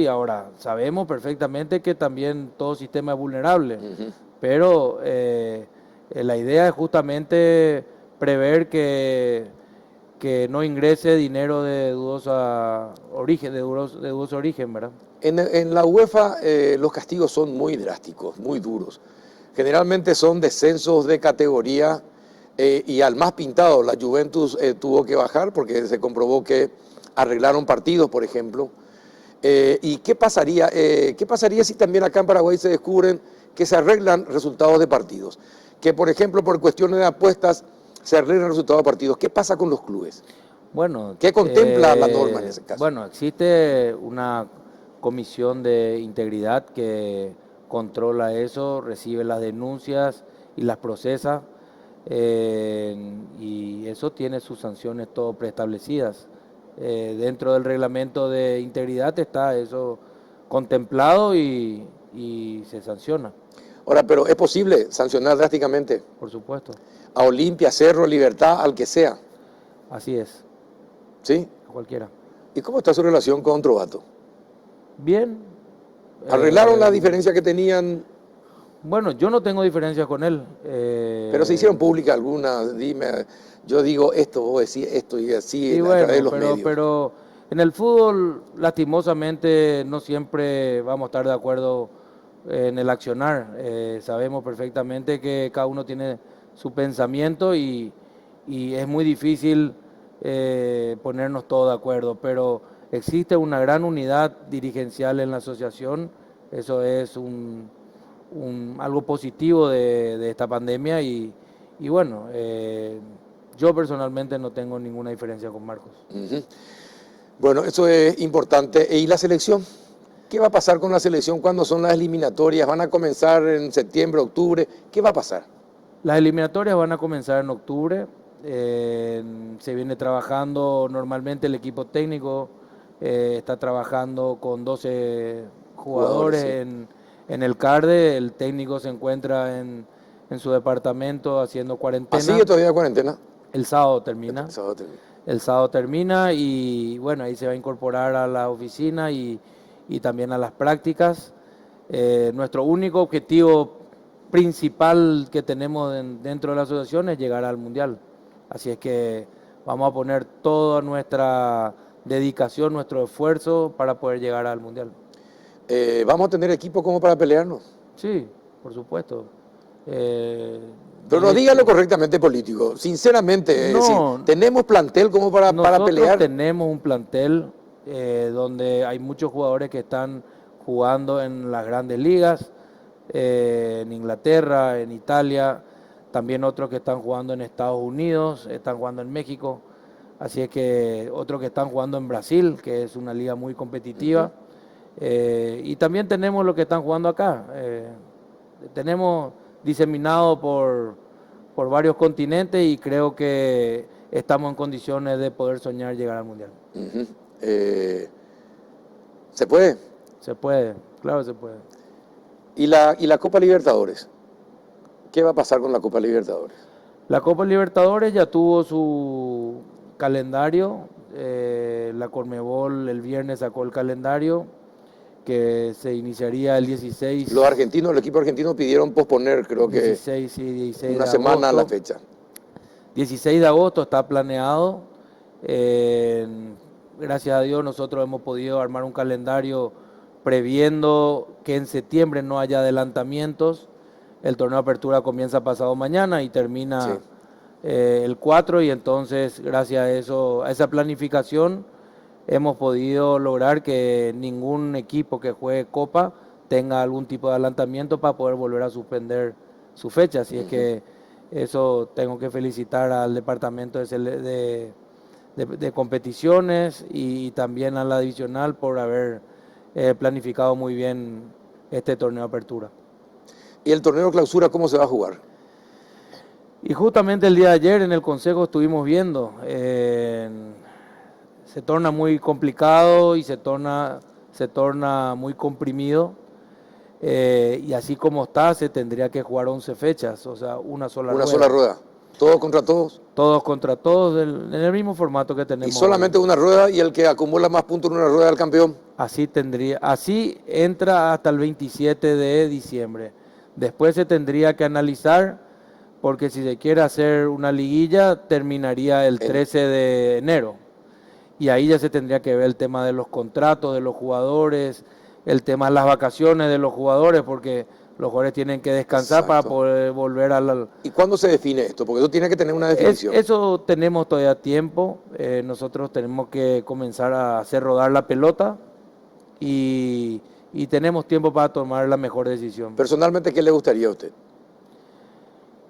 Ahora, sabemos perfectamente que también todo sistema es vulnerable, pero la idea es justamente prever que no ingrese dinero de dudoso origen, ¿verdad? En la UEFA los castigos son muy drásticos, muy duros. Generalmente son descensos de categoría y al más pintado, la Juventus tuvo que bajar porque se comprobó que arreglaron partidos, por ejemplo. ¿Y qué pasaría si también acá en Paraguay se descubren que se arreglan resultados de partidos? Que, por ejemplo, por cuestiones de apuestas se arreglan resultados de partidos. ¿Qué pasa con los clubes? Bueno, ¿qué contempla la norma en ese caso? Bueno, existe una comisión de integridad que controla eso, recibe las denuncias y las procesa, y eso tiene sus sanciones todo preestablecidas. Dentro del reglamento de integridad está eso contemplado y se sanciona. Ahora, pero ¿es posible sancionar drásticamente? Por supuesto. A Olimpia, Cerro, Libertad, al que sea. Así es. ¿Sí? A cualquiera. ¿Y cómo está su relación con Trovato? Bien. ¿Arreglaron la diferencia que tenían? Bueno, yo no tengo diferencias con él. Pero se hicieron públicas algunas, dime, yo digo esto, vos decís esto y así a través de los medios. Pero en el fútbol, lastimosamente, no siempre vamos a estar de acuerdo en el accionar. Sabemos perfectamente que cada uno tiene su pensamiento y es muy difícil ponernos todos de acuerdo, pero existe una gran unidad dirigencial en la asociación. Eso es algo positivo de esta pandemia y bueno, yo personalmente no tengo ninguna diferencia con Marcos. Bueno, eso es importante. ¿Y la selección? ¿Qué va a pasar con la selección? ¿Cuándo son las eliminatorias? ¿Van a comenzar en septiembre, octubre? ¿Qué va a pasar? Las eliminatorias van a comenzar en octubre. Se viene trabajando normalmente el equipo técnico, está trabajando con 12 jugadores sí. En el CARDE. El técnico se encuentra en su departamento haciendo cuarentena. ¿Sigue todavía cuarentena? El sábado termina. El sábado termina y bueno, ahí se va a incorporar a la oficina y también a las prácticas. Nuestro único objetivo principal que tenemos dentro de la asociación es llegar al Mundial. Así es que vamos a poner toda nuestra dedicación, nuestro esfuerzo para poder llegar al Mundial. ¿Vamos a tener equipo como para pelearnos? Sí, por supuesto. Pero no dígalo correctamente político, sinceramente. No, ¿tenemos plantel como para pelear? Nosotros tenemos un plantel donde hay muchos jugadores que están jugando en las grandes ligas, en Inglaterra, en Italia, también otros que están jugando en Estados Unidos, están jugando en México, así es que otros que están jugando en Brasil, que es una liga muy competitiva, y también tenemos los que están jugando acá. Tenemos diseminado por varios continentes y creo que estamos en condiciones de poder soñar llegar al Mundial. ¿Se puede? Se puede, claro que se puede. ¿Y la Copa Libertadores? ¿Qué va a pasar con la Copa Libertadores? La Copa Libertadores ya tuvo su calendario. La Conmebol el viernes sacó el calendario que se iniciaría el 16. Los argentinos, el equipo argentino pidieron posponer, creo que 16 una semana a la fecha. 16 de agosto está planeado. Gracias a Dios nosotros hemos podido armar un calendario previendo que en septiembre no haya adelantamientos. El torneo de apertura comienza pasado mañana y termina el 4 y entonces gracias a esa planificación hemos podido lograr que ningún equipo que juegue Copa tenga algún tipo de adelantamiento para poder volver a suspender su fecha. Así es que eso tengo que felicitar al departamento de de competiciones y también a la divisional por haber planificado muy bien este torneo de apertura. ¿Y el torneo de clausura cómo se va a jugar? Y justamente el día de ayer en el consejo estuvimos viendo, se torna muy complicado y se torna muy comprimido, y así como está se tendría que jugar 11 fechas, o sea, una sola rueda. Una sola rueda, todos contra todos. Todos contra todos, en el mismo formato que tenemos. Y solamente una rueda, y el que acumula más puntos en una rueda del campeón. Así entra hasta el 27 de diciembre. Después se tendría que analizar, porque si se quiere hacer una liguilla, terminaría el 13 de enero. Y ahí ya se tendría que ver el tema de los contratos de los jugadores, el tema de las vacaciones de los jugadores, porque los jugadores tienen que descansar. Exacto. Para poder volver al... ¿Y cuándo se define esto? Porque tú tienes que tener una definición. Eso tenemos todavía tiempo. Nosotros tenemos que comenzar a hacer rodar la pelota y tenemos tiempo para tomar la mejor decisión. Personalmente, ¿qué le gustaría a usted?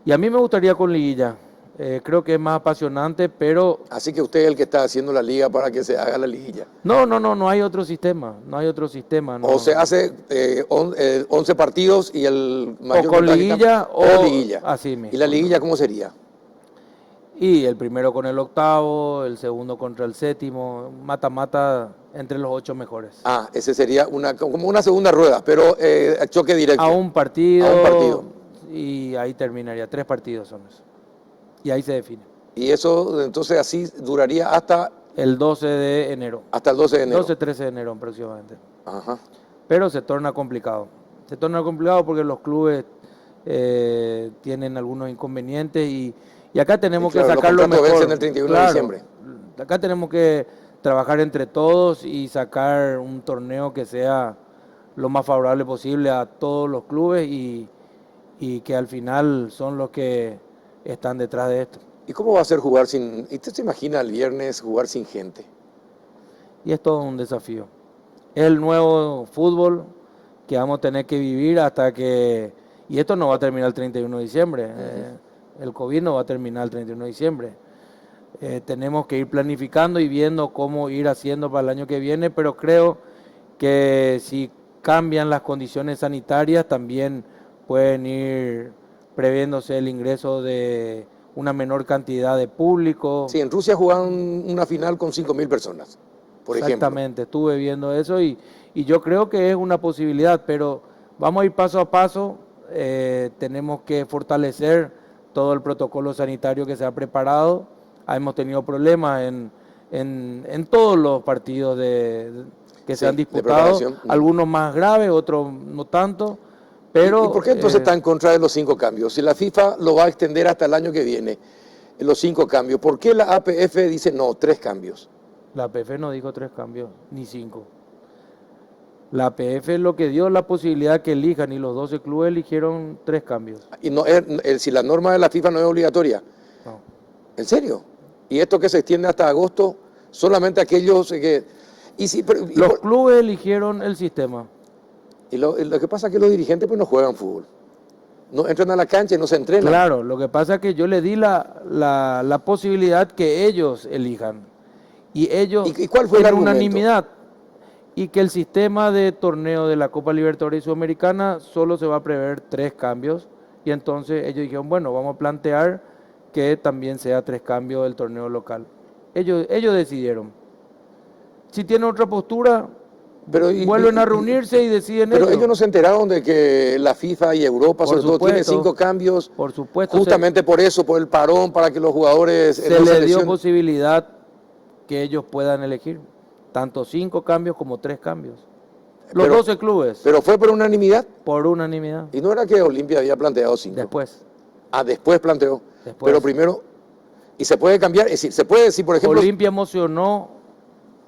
Y a mí me gustaría con liguilla. Creo que es más apasionante, pero... Así que usted es el que está haciendo la liga para que se haga la liguilla. No hay otro sistema. No hay otro sistema. No. O se hace 11 partidos y el mayor... O con liguilla o liguilla. Así mismo. ¿Y la liguilla cómo sería? Y el primero con el octavo, el segundo contra el séptimo, mata-mata entre los 8 mejores. Ah, ese sería como una segunda rueda, pero choque directo. A un partido. A un partido. Y ahí terminaría, 3 partidos son esos. Y ahí se define. Y eso, entonces, así duraría hasta... El 12 de enero. Hasta el 12 de enero. 12-13 de enero aproximadamente. Ajá. Pero se torna complicado. Se torna complicado porque los clubes tienen algunos inconvenientes y acá tenemos que sacar lo mejor. Vencen el 31 de diciembre. Acá tenemos que trabajar entre todos y sacar un torneo que sea lo más favorable posible a todos los clubes y que al final son los que están detrás de esto. ¿Y cómo va a ser jugar sin... ¿Y usted se imagina el viernes jugar sin gente? Y es todo un desafío. Es el nuevo fútbol que vamos a tener que vivir hasta que... Y esto no va a terminar el 31 de diciembre. El COVID no va a terminar el 31 de diciembre. Tenemos que ir planificando y viendo cómo ir haciendo para el año que viene, pero creo que si cambian las condiciones sanitarias también pueden ir previéndose el ingreso de una menor cantidad de público. Sí, en Rusia jugaron una final con 5.000 personas, por ejemplo. Exactamente, estuve viendo eso y yo creo que es una posibilidad, pero vamos a ir paso a paso. Tenemos que fortalecer todo el protocolo sanitario que se ha preparado. Hemos tenido problemas en todos los partidos que se han disputado, algunos más graves, otros no tanto. Pero, ¿Y por qué entonces está en contra de los 5 cambios? Si la FIFA lo va a extender hasta el año que viene, los 5 cambios, ¿por qué la APF dice no, 3 cambios? La APF no dijo 3 cambios, ni 5. La APF es lo que dio la posibilidad que elijan y los 12 clubes eligieron 3 cambios. Y no si la norma de la FIFA no es obligatoria. No. ¿En serio? ¿Y esto que se extiende hasta agosto? Solamente aquellos que... Los clubes eligieron el sistema. Y lo que pasa es que los dirigentes pues no juegan fútbol. No entran a la cancha y no se entrenan. Claro, lo que pasa es que yo le di la posibilidad que ellos elijan. Y ellos, ¿Y cuál fue el argumento? Unanimidad. Y que el sistema de torneo de la Copa Libertadores y Sudamericana solo se va a prever 3 cambios. Y entonces ellos dijeron, bueno, vamos a plantear que también sea 3 cambios del torneo local. Ellos decidieron. Si tienen otra postura... vuelven a reunirse y deciden pero ellos no se enteraron de que la FIFA y Europa sobre todo tiene 5 cambios. Por supuesto. Justamente por eso, por el parón, para que los jugadores... Se les dio posibilidad que ellos puedan elegir tanto 5 cambios como 3 cambios. Los 12 clubes. ¿Pero fue por unanimidad? Por unanimidad. ¿Y no era que Olimpia había planteado 5? Después. Ah, después planteó. Después. Pero primero... ¿Y se puede cambiar? Es decir, se puede decir, por ejemplo... Olimpia emocionó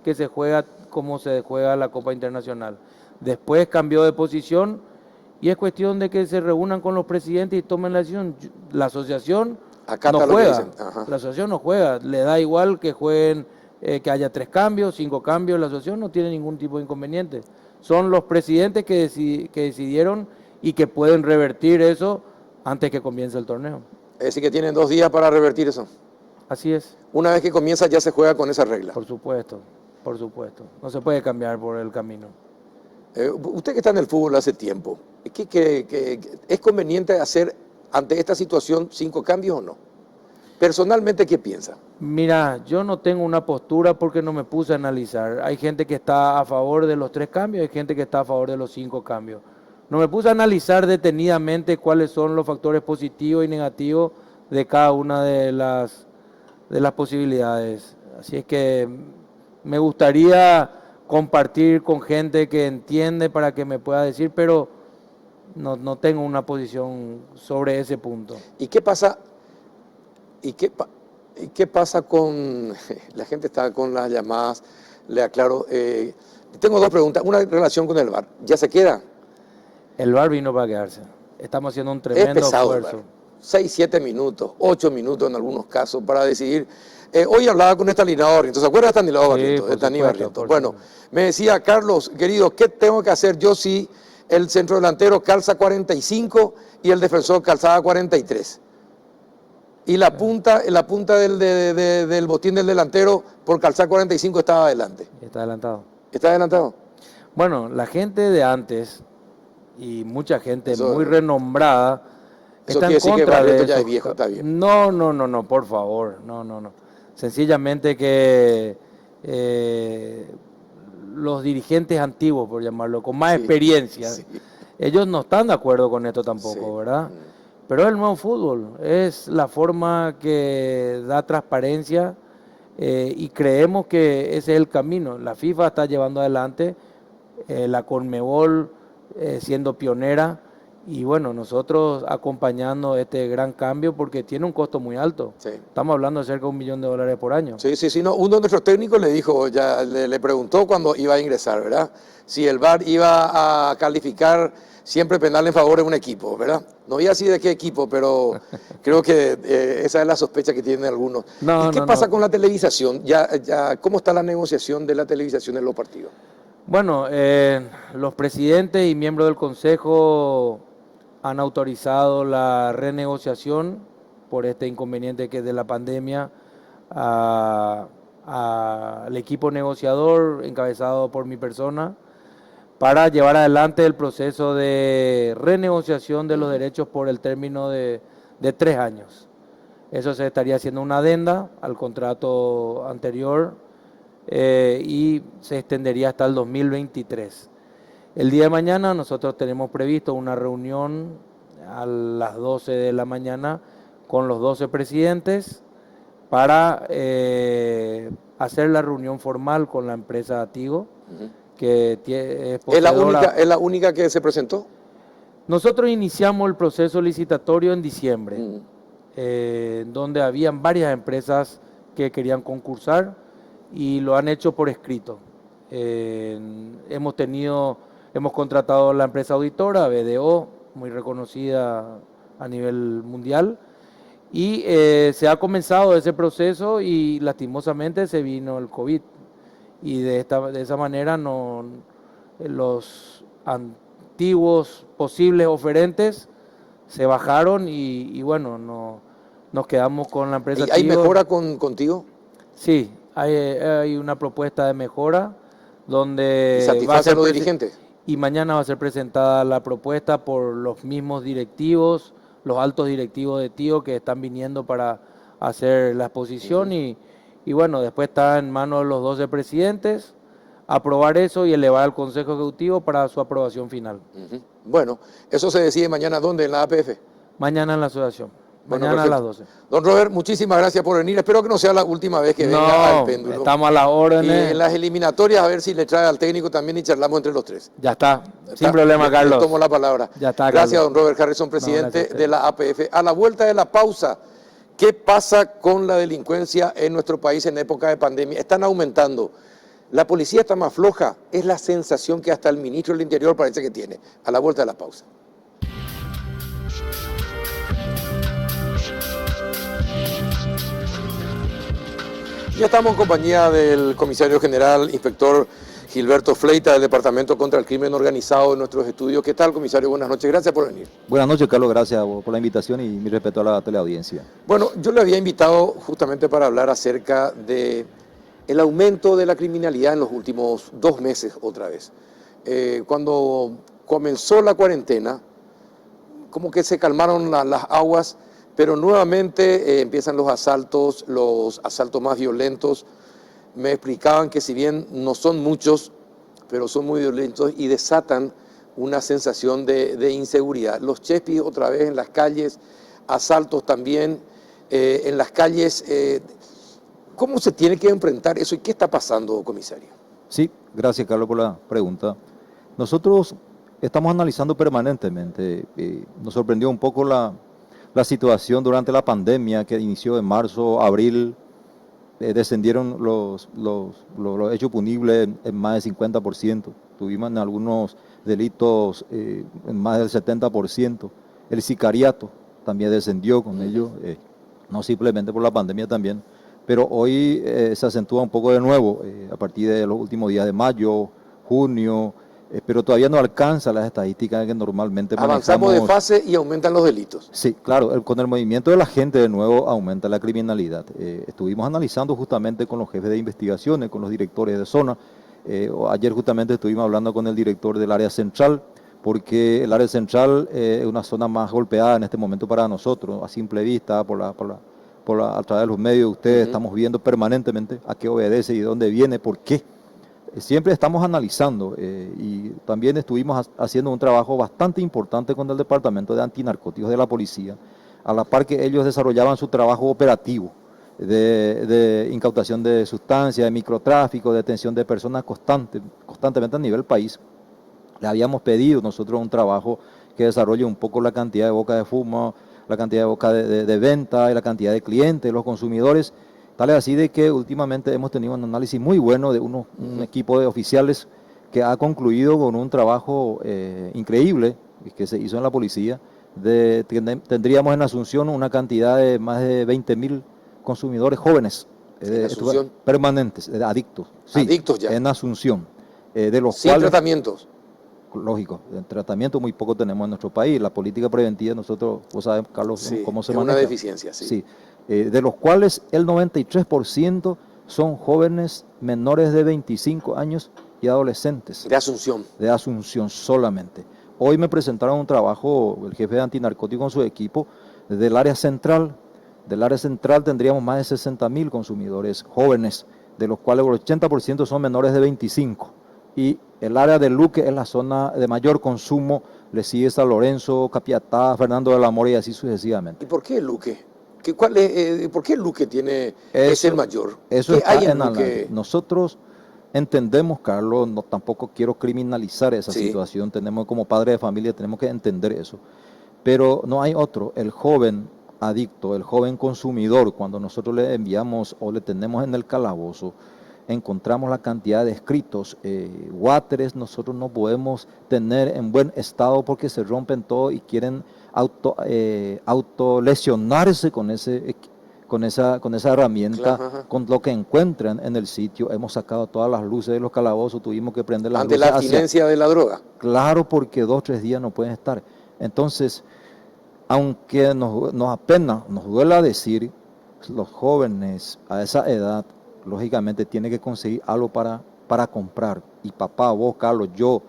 que se juega como se juega la Copa Internacional. Después cambió de posición y es cuestión de que se reúnan con los presidentes y tomen la decisión. La asociación no juega. La asociación no juega. Le da igual que jueguen, que haya 3 cambios, 5 cambios. La asociación no tiene ningún tipo de inconveniente. Son los presidentes que decidieron y que pueden revertir eso antes que comience el torneo. Es decir, que tienen 2 días para revertir eso. Así es. Una vez que comienza ya se juega con esa regla. Por supuesto. No se puede cambiar por el camino. Usted que está en el fútbol hace tiempo, ¿es conveniente hacer ante esta situación 5 cambios o no? Personalmente, ¿qué piensa? Mira, yo no tengo una postura porque no me puse a analizar. Hay gente que está a favor de los 3 cambios, hay gente que está a favor de los 5 cambios. No me puse a analizar detenidamente cuáles son los factores positivos y negativos de cada una de las posibilidades. Así es que me gustaría compartir con gente que entiende para que me pueda decir, pero no tengo una posición sobre ese punto. ¿Y qué pasa? ¿Y qué pasa con... La gente está con las llamadas, le aclaro. Tengo 2 preguntas. Una en relación con el VAR. ¿Ya se queda? El VAR vino para quedarse. Estamos haciendo un tremendo esfuerzo. 6, 7 minutos, 8 minutos en algunos casos para decidir. Hoy hablaba con Estanislao Barrientos. ¿Se acuerda de Estanislao Barrientos? Sí, Barrientos. Bueno, me decía, Carlos, querido, ¿qué tengo que hacer yo si el centro delantero calza 45 y el defensor calzaba 43? Y la punta del botín del delantero por calzar 45 estaba adelante. Está adelantado. ¿Está adelantado? Bueno, la gente de antes y mucha gente muy renombrada eso está quiere en decir que contra de Barrientos ya eso. es viejo, está bien. No, por favor, no. Sencillamente que los dirigentes antiguos, por llamarlo, con más experiencia, ellos no están de acuerdo con esto tampoco, ¿verdad? Pero es el nuevo fútbol, es la forma que da transparencia y creemos que ese es el camino. La FIFA está llevando adelante, la Conmebol siendo pionera y bueno, nosotros acompañando este gran cambio porque tiene un costo muy alto. Sí. Estamos hablando de cerca de $1 millón por año. Sí, no, uno de nuestros técnicos le dijo, ya le preguntó cuando iba a ingresar, ¿verdad? Si el VAR iba a calificar siempre penal en favor de un equipo, ¿verdad? No había así de qué equipo, pero creo que esa es la sospecha que tienen algunos. ¿Y qué pasa con la televisación? ¿Cómo está la negociación de la televisación en los partidos? Bueno, los presidentes y miembros del Consejo han autorizado la renegociación por este inconveniente que es de la pandemia al equipo negociador encabezado por mi persona para llevar adelante el proceso de renegociación de los derechos por el término de 3 años. Eso se estaría haciendo una adenda al contrato anterior y se extendería hasta el 2023. El día de mañana nosotros tenemos previsto una reunión a las 12 de la mañana con los 12 presidentes para hacer la reunión formal con la empresa Tigo, que ¿Es la única que se presentó? Nosotros iniciamos el proceso licitatorio en diciembre, donde habían varias empresas que querían concursar y lo han hecho por escrito. Hemos contratado a la empresa auditora, BDO, muy reconocida a nivel mundial, y se ha comenzado ese proceso y lastimosamente se vino el COVID. Y de esa manera los antiguos posibles oferentes se bajaron y bueno, nos quedamos con la empresa. ¿Y hay mejora contigo? Sí, hay una propuesta de mejora donde ¿Satisface a los dirigentes? Y mañana va a ser presentada la propuesta por los mismos directivos, los altos directivos de Tigo que están viniendo para hacer la exposición y bueno, después está en manos de los 12 presidentes aprobar eso y elevar al Consejo Ejecutivo para su aprobación final. Bueno, eso se decide mañana, ¿dónde? ¿En la APF? Mañana en la asociación. Mañana a las 12. Don Robert, muchísimas gracias por venir. Espero que no sea la última vez que venga al péndulo. Estamos a las órdenes. Y en las eliminatorias a ver si le trae al técnico también y charlamos entre los 3. Ya está. Sin problema, Carlos. Tomo la palabra. Ya está, gracias, don Robert Harrison, presidente de la APF. A la vuelta de la pausa, ¿qué pasa con la delincuencia en nuestro país en época de pandemia? Están aumentando. La policía está más floja. Es la sensación que hasta el ministro del Interior parece que tiene. A la vuelta de la pausa. Ya estamos en compañía del comisario general, inspector Gilberto Fleita, del Departamento contra el Crimen Organizado de nuestros estudios. ¿Qué tal, comisario? Buenas noches, gracias por venir. Buenas noches, Carlos, gracias por la invitación y mi respeto a la teleaudiencia. Bueno, yo le había invitado justamente para hablar acerca de el aumento de la criminalidad en los últimos 2 meses otra vez. Cuando comenzó la cuarentena, como que se calmaron las aguas, pero nuevamente empiezan los asaltos más violentos. Me explicaban que si bien no son muchos, pero son muy violentos y desatan una sensación de inseguridad. Los chespis otra vez en las calles, asaltos también en las calles. ¿Cómo se tiene que enfrentar eso y qué está pasando, comisario? Sí, gracias, Carlos, por la pregunta. Nosotros estamos analizando permanentemente. Nos sorprendió un poco la situación durante la pandemia que inició en marzo, abril. Descendieron los hechos punibles en más del 50%. Tuvimos en algunos delitos en más del 70%. El sicariato también descendió con ello, no simplemente por la pandemia también. Pero hoy se acentúa un poco de nuevo, a partir de los últimos días de mayo, junio, pero todavía no alcanza las estadísticas que normalmente avanzamos de fase y aumentan los delitos. Sí, claro, con el movimiento de la gente de nuevo aumenta la criminalidad. Estuvimos analizando justamente con los jefes de investigaciones, con los directores de zona. Ayer justamente estuvimos hablando con el director del área central, porque el área central es una zona más golpeada en este momento para nosotros, a simple vista, a través de los medios de ustedes, estamos viendo permanentemente a qué obedece y de dónde viene, por qué. Siempre estamos analizando y también estuvimos haciendo un trabajo bastante importante con el Departamento de Antinarcóticos de la Policía, a la par que ellos desarrollaban su trabajo operativo de incautación de sustancias, de microtráfico, de detención de personas constantemente a nivel país. Le habíamos pedido nosotros un trabajo que desarrolle un poco la cantidad de bocas de fumo, la cantidad de bocas de venta y la cantidad de clientes, los consumidores. Tal es así de que últimamente hemos tenido un análisis muy bueno de un equipo de oficiales que ha concluido con un trabajo increíble que se hizo en la policía. Tendríamos en Asunción una cantidad de más de 20.000 consumidores jóvenes permanentes, adictos. Sí, adictos ya. En Asunción. De los sin cuales, tratamientos. Lógico, el tratamiento muy poco tenemos en nuestro país. La política preventiva nosotros, vos sabes, Carlos, sí, cómo se maneja. Es una deficiencia, sí. Sí. De los cuales el 93% son jóvenes menores de 25 años y adolescentes. De Asunción. De Asunción solamente. Hoy me presentaron un trabajo, el jefe de antinarcóticos con su equipo, del área central. Del área central tendríamos más de 60.000 consumidores jóvenes, de los cuales el 80% son menores de 25. Y el área de Luque es la zona de mayor consumo, le sigue San Lorenzo, Capiatá, Fernando del Amor y así sucesivamente. ¿Y por qué Luque? ¿Por qué Luque es el mayor? Eso está en Luque? Nosotros entendemos, Carlos, tampoco quiero criminalizar esa situación, tenemos como padre de familia, tenemos que entender eso, pero no hay otro, el joven adicto, el joven consumidor, cuando nosotros le enviamos o le tenemos en el calabozo, encontramos la cantidad de escritos, wateres nosotros no podemos tener en buen estado porque se rompen todo y quieren autolesionarse con esa herramienta, claro, con lo que encuentran en el sitio. Hemos sacado todas las luces de los calabozos, tuvimos que prender las luces. ¿Ante la abstinencia de la droga? Claro, porque 2 o 3 días no pueden estar. Entonces, aunque nos apena, nos duela decir, los jóvenes a esa edad, lógicamente tienen que conseguir algo para comprar. Y papá, vos, Carlos, yo,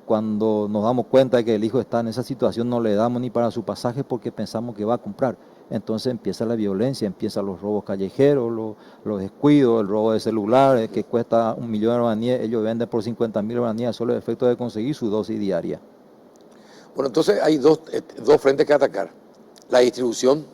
cuando nos damos cuenta de que el hijo está en esa situación, no le damos ni para su pasaje porque pensamos que va a comprar. Entonces empieza la violencia, empiezan los robos callejeros, los descuidos, el robo de celular, que cuesta 1 millón de guaraníes, ellos venden por 50.000 guaraníes solo el efecto de conseguir su dosis diaria. Bueno, entonces hay dos frentes que atacar. La distribución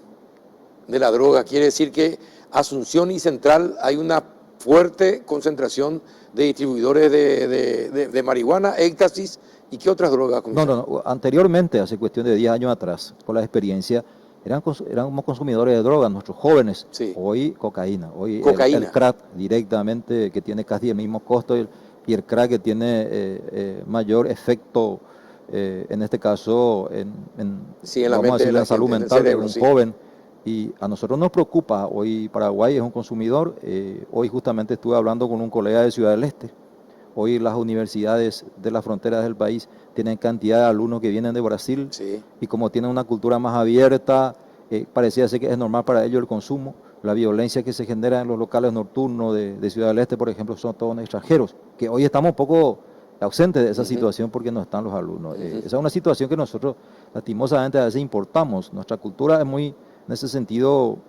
de la droga, quiere decir que Asunción y Central hay una fuerte concentración de distribuidores de marihuana, éxtasis y qué otras drogas. No. Anteriormente, hace cuestión de 10 años atrás, por la experiencia, éramos consumidores de drogas, nuestros jóvenes. Sí. Hoy cocaína. Hoy el crack directamente, que tiene casi el mismo costo, y el crack que tiene mayor efecto, en este caso, en la salud mental de un joven. Y a nosotros nos preocupa, hoy Paraguay es un consumidor, hoy justamente estuve hablando con un colega de Ciudad del Este, hoy las universidades de las fronteras del país tienen cantidad de alumnos que vienen de Brasil, Sí. y como tienen una cultura más abierta, parecía ser que es normal para ellos el consumo. La violencia que se genera en los locales nocturnos de Ciudad del Este, por ejemplo, son todos extranjeros, que hoy estamos un poco ausentes de esa situación porque no están los alumnos. Esa es una situación que nosotros lastimosamente a veces importamos. Nuestra cultura es muy, en ese sentido,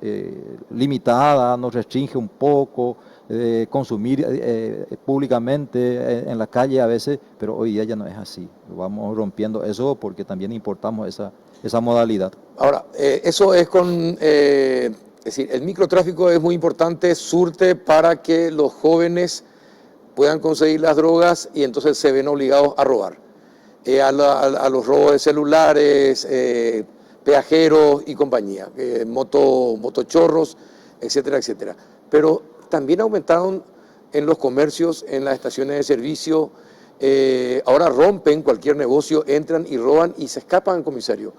limitada, nos restringe un poco, consumir públicamente en la calle a veces, pero hoy día ya no es así. Vamos rompiendo eso porque también importamos esa modalidad. Ahora, eso es es decir, el microtráfico es muy importante, surte para que los jóvenes puedan conseguir las drogas y entonces se ven obligados a robar. A los robos de celulares, peajeros y compañía, motochorros, etcétera, etcétera. Pero también aumentaron en los comercios, en las estaciones de servicio, ahora rompen cualquier negocio, entran y roban y se escapan, comisario.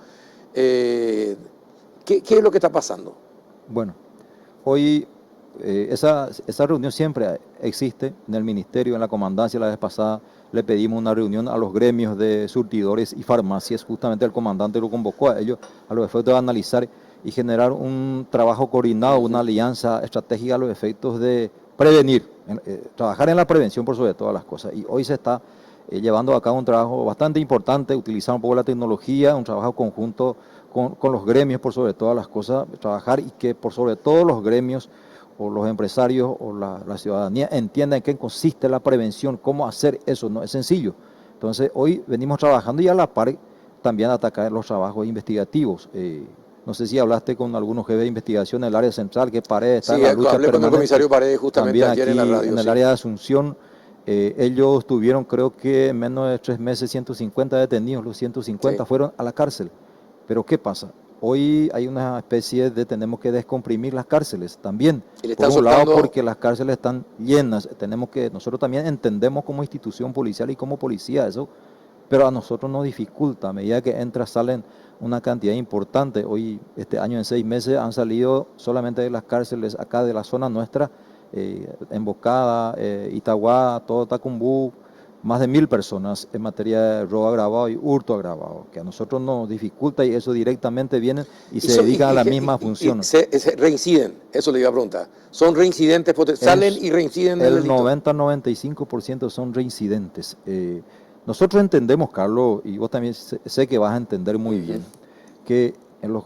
¿Qué es lo que está pasando? Bueno, hoy esa reunión siempre existe en el ministerio, en la comandancia. La vez pasada le pedimos una reunión a los gremios de surtidores y farmacias, justamente el comandante lo convocó a ellos a los efectos de analizar y generar un trabajo coordinado, una alianza estratégica a los efectos de prevenir, trabajar en la prevención por sobre todas las cosas. Y hoy se está llevando a cabo un trabajo bastante importante, utilizar un poco la tecnología, un trabajo conjunto con los gremios por sobre todas las cosas, trabajar y que por sobre todo los gremios o los empresarios o la ciudadanía entiendan en qué consiste la prevención, cómo hacer eso, no es sencillo. Entonces hoy venimos trabajando y a la par también atacar los trabajos investigativos. No sé si hablaste con algunos jefes de investigación en el área central, que Paredes está en la lucha hablé con el comisario Paredes justamente ayer en la radio. En el área de Asunción, ellos tuvieron creo que en menos de 3 meses 150 detenidos, los 150 fueron a la cárcel. Pero ¿qué pasa? Hoy hay una especie de tenemos que descomprimir las cárceles también. Por un lado porque las cárceles están llenas, nosotros también entendemos como institución policial y como policía eso, pero a nosotros nos dificulta, a medida que salen una cantidad importante. Hoy, este año en 6 meses han salido solamente de las cárceles acá de la zona nuestra, Emboscada, Itagua, todo Tacumbú, más de 1000 personas en materia de robo agravado y hurto agravado, que a nosotros nos dificulta y eso directamente vienen y se dedican a la misma función. Reinciden, eso le iba a preguntar. ¿Son reincidentes? ¿Salen y reinciden en el delito? El 90-95% son reincidentes. Nosotros entendemos, Carlos, y vos también sé que vas a entender muy bien, que en los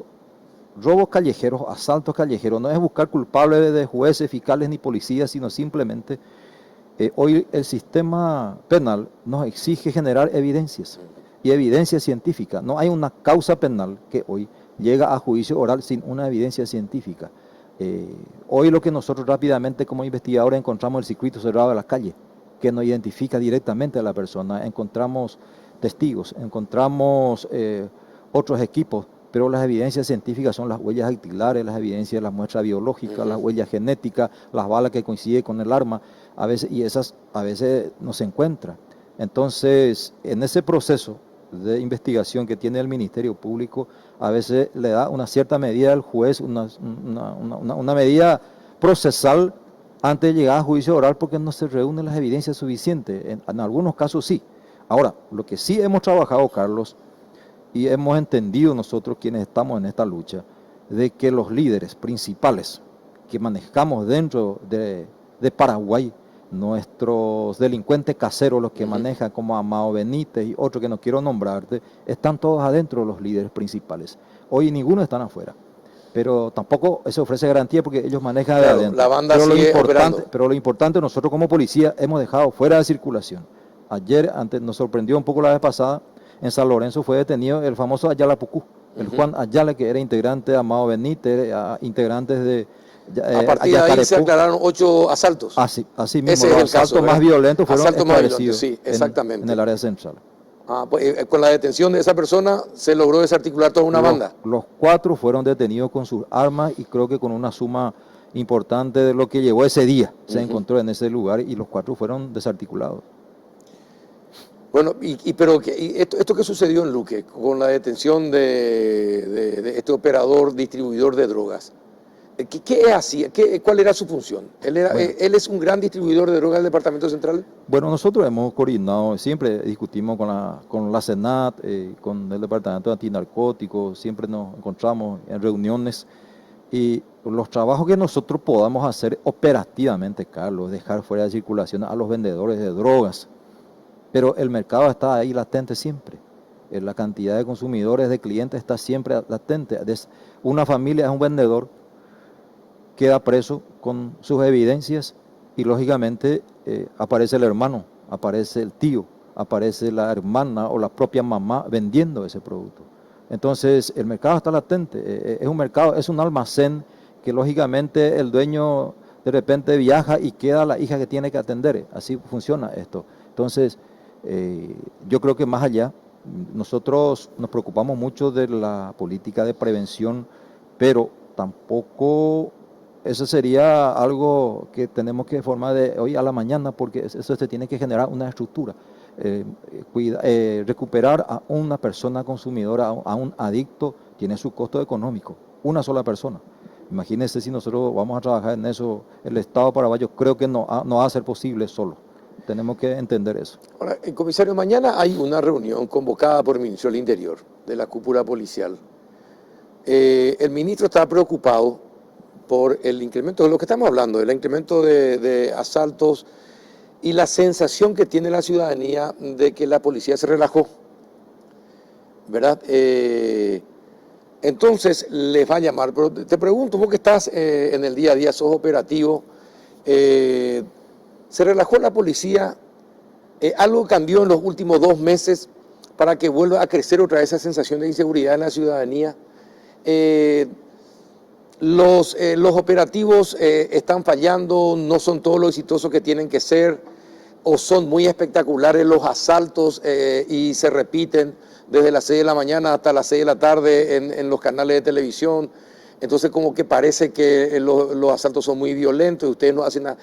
robos callejeros, asaltos callejeros, no es buscar culpables de jueces, fiscales ni policías, sino simplemente hoy el sistema penal nos exige generar evidencias y evidencia científica. No hay una causa penal que hoy llega a juicio oral sin una evidencia científica. Hoy lo que nosotros rápidamente como investigadores encontramos el circuito cerrado de la calle, que nos identifica directamente a la persona. Encontramos testigos, encontramos otros equipos, pero las evidencias científicas son las huellas dactilares, las evidencias de las muestras biológicas, las huellas genéticas, las balas que coinciden con el arma, a veces, y esas a veces no se encuentran. Entonces, en ese proceso de investigación que tiene el Ministerio Público, a veces le da una cierta medida al juez, una medida procesal antes de llegar a juicio oral porque no se reúnen las evidencias suficientes. En algunos casos sí. Ahora, lo que sí hemos trabajado, Carlos, y hemos entendido nosotros quienes estamos en esta lucha, de que los líderes principales que manejamos dentro de Paraguay, nuestros delincuentes caseros, los que manejan como Amado Benítez y otros que no quiero nombrarte, están todos adentro los líderes principales. Hoy ninguno están afuera, pero tampoco eso ofrece garantía porque ellos manejan de adentro. La banda sigue operando. Pero lo importante, nosotros como policía hemos dejado fuera de circulación. Ayer nos sorprendió un poco la vez pasada, en San Lorenzo fue detenido el famoso Ayala Pucú, el Juan Ayala, que era integrante de Amado Benítez, integrantes de a partir de ahí se aclararon 8 asaltos. Así mismo, los asaltos más violentos fueron esclarecidos sí, exactamente. En el área central. Pues, con la detención de esa persona se logró desarticular toda una banda. Los 4 fueron detenidos con sus armas y creo que con una suma importante de lo que llegó ese día. Se encontró en ese lugar y los 4 fueron desarticulados. Bueno, pero esto que sucedió en Luque, con la detención de este operador distribuidor de drogas, ¿qué hacía? ¿Cuál era su función? Bueno. ¿Él es un gran distribuidor de drogas del Departamento Central? Bueno, nosotros hemos coordinado, siempre discutimos con la Senat, con el Departamento de Antinarcóticos, siempre nos encontramos en reuniones y los trabajos que nosotros podamos hacer operativamente, Carlos, dejar fuera de circulación a los vendedores de drogas. Pero el mercado está ahí latente siempre. La cantidad de consumidores, de clientes está siempre latente. Una familia es un vendedor, queda preso con sus evidencias y lógicamente aparece el hermano, aparece el tío, aparece la hermana o la propia mamá vendiendo ese producto. Entonces el mercado está latente, es un mercado, es un almacén que lógicamente el dueño de repente viaja y queda la hija que tiene que atender. Así funciona esto. Entonces yo creo que más allá, nosotros nos preocupamos mucho de la política de prevención, pero tampoco eso sería algo que tenemos que formar de hoy a la mañana, porque eso se tiene que generar una estructura. Recuperar a una persona consumidora, a un adicto, tiene su costo económico, una sola persona. Imagínense si nosotros vamos a trabajar en eso, el Estado paraguayo creo que no va a ser posible solo. Tenemos que entender eso. Ahora, comisario, mañana hay una reunión convocada por el Ministro del Interior, de la cúpula policial. El ministro está preocupado por el incremento de lo que estamos hablando, el incremento de asaltos y la sensación que tiene la ciudadanía de que la policía se relajó, ¿verdad? Entonces les va a llamar, pero te pregunto, vos que estás en el día a día, sos operativo, ¿se relajó la policía? ¿Algo cambió en los últimos 2 meses para que vuelva a crecer otra vez esa sensación de inseguridad en la ciudadanía? Los operativos están fallando, no son todos los exitosos que tienen que ser, o son muy espectaculares los asaltos y se repiten desde las 6 de la mañana hasta las 6 de la tarde en los canales de televisión. Entonces como que parece que los asaltos son muy violentos y ustedes no hacen nada.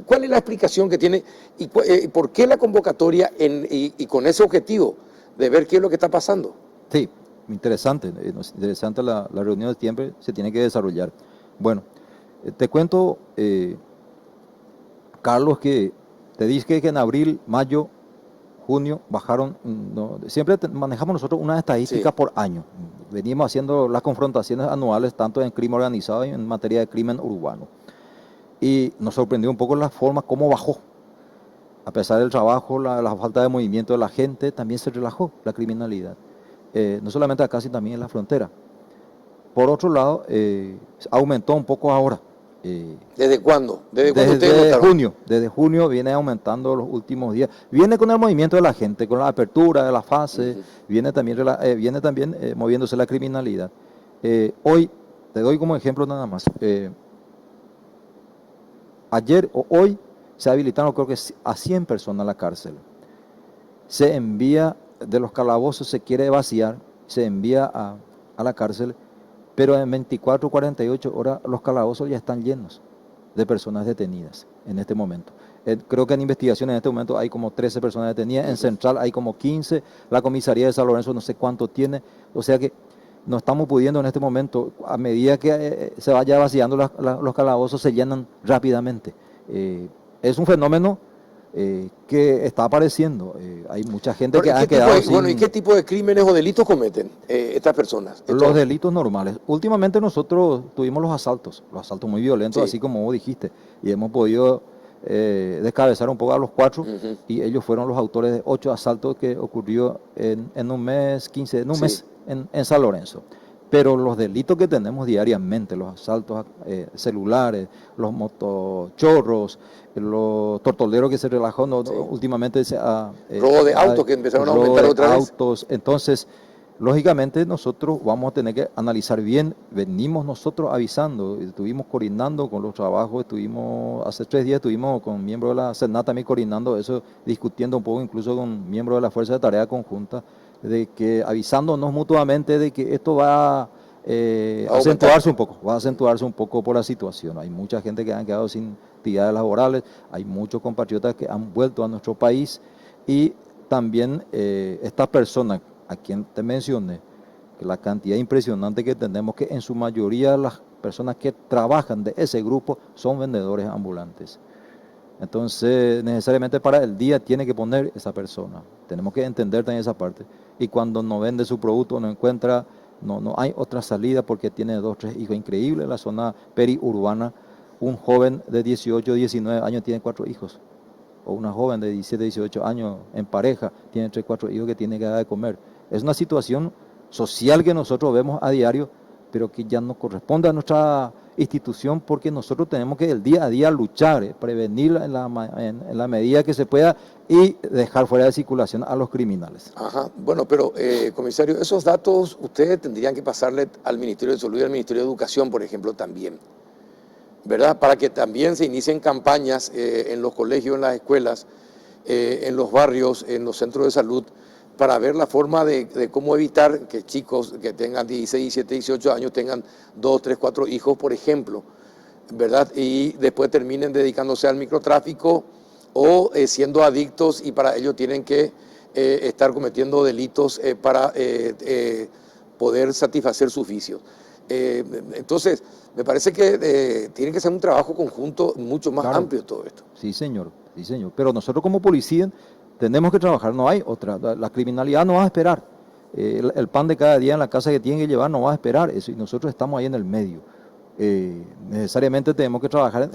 ¿Cuál es la explicación que tiene y por qué la convocatoria y con ese objetivo de ver qué es lo que está pasando? Sí, interesante la reunión de siempre se tiene que desarrollar. Bueno, te cuento, Carlos, que te dije que en abril, mayo, junio bajaron, siempre manejamos nosotros una estadística sí, por año. Venimos haciendo las confrontaciones anuales tanto en crimen organizado y en materia de crimen urbano. Y nos sorprendió un poco la forma como bajó. A pesar del trabajo, la falta de movimiento de la gente, también se relajó la criminalidad. No solamente acá, sino también en la frontera. Por otro lado, aumentó un poco ahora. ¿Desde cuándo? Desde junio viene aumentando los últimos días. Viene con el movimiento de la gente, con la apertura de la fase, viene también moviéndose la criminalidad. Hoy, te doy como ejemplo nada más. Ayer o hoy se habilitaron creo que a 100 personas a la cárcel. Se envía de los calabozos, se quiere vaciar, se envía a la cárcel, pero en 24 o 48 horas los calabozos ya están llenos de personas detenidas en este momento. Creo que en investigación en este momento hay como 13 personas detenidas, en Central hay como 15, la comisaría de San Lorenzo no sé cuánto tiene, o sea que no estamos pudiendo en este momento, a medida que se vaya vaciando los calabozos se llenan rápidamente. Es un fenómeno que está apareciendo. Hay mucha gente que ha quedado sin... Bueno, ¿y qué tipo de crímenes o delitos cometen estas personas? Los delitos normales. Últimamente nosotros tuvimos los asaltos muy violentos, sí, así como vos dijiste, y hemos podido descabezar un poco a los 4, y ellos fueron los autores de 8 asaltos que ocurrió en un mes, 15, en un sí, mes en San Lorenzo. Pero los delitos que tenemos diariamente, los asaltos celulares, los motochorros, los tortoleros que se relajó, sí, últimamente robo de autos que empezaron a aumentar otra vez. Entonces, lógicamente nosotros vamos a tener que analizar bien. Venimos nosotros avisando, estuvimos coordinando con los trabajos, hace 3 días estuvimos con miembros de la Senat también coordinando eso, discutiendo un poco incluso con miembros de la Fuerza de Tarea Conjunta, de que avisándonos mutuamente de que esto va a acentuarse un poco por la situación. Hay mucha gente que han quedado sin actividades laborales, hay muchos compatriotas que han vuelto a nuestro país y también esta persona a quien te mencioné, que la cantidad impresionante que tenemos, que en su mayoría las personas que trabajan de ese grupo son vendedores ambulantes. Entonces, necesariamente para el día tiene que poner esa persona. Tenemos que entender también esa parte. Y cuando no vende su producto, no encuentra, no hay otra salida porque tiene 2, 3 hijos. Increíble, en la zona periurbana, un joven de 18, 19 años tiene 4 hijos. O una joven de 17, 18 años en pareja tiene 3, 4 hijos que tiene que dar de comer. Es una situación social que nosotros vemos a diario, pero que ya no corresponde a nuestra institución, porque nosotros tenemos que el día a día luchar, prevenir en la medida que se pueda y dejar fuera de circulación a los criminales. Ajá. Bueno, pero comisario, esos datos ustedes tendrían que pasarle al Ministerio de Salud y al Ministerio de Educación, por ejemplo, también, ¿verdad? Para que también se inicien campañas en los colegios, en las escuelas, en los barrios, en los centros de salud, para ver la forma de cómo evitar que chicos que tengan 16, 17, 18 años tengan 2, 3, 4 hijos, por ejemplo, ¿verdad? Y después terminen dedicándose al microtráfico o siendo adictos, y para ello tienen que estar cometiendo delitos para poder satisfacer sus vicios. Entonces, me parece que tiene que ser un trabajo conjunto mucho más amplio todo esto. Sí, señor, pero nosotros como policía tenemos que trabajar, no hay otra. La criminalidad no va a esperar. El pan de cada día en la casa que tienen que llevar no va a esperar eso, y nosotros estamos ahí en el medio. Necesariamente tenemos que trabajar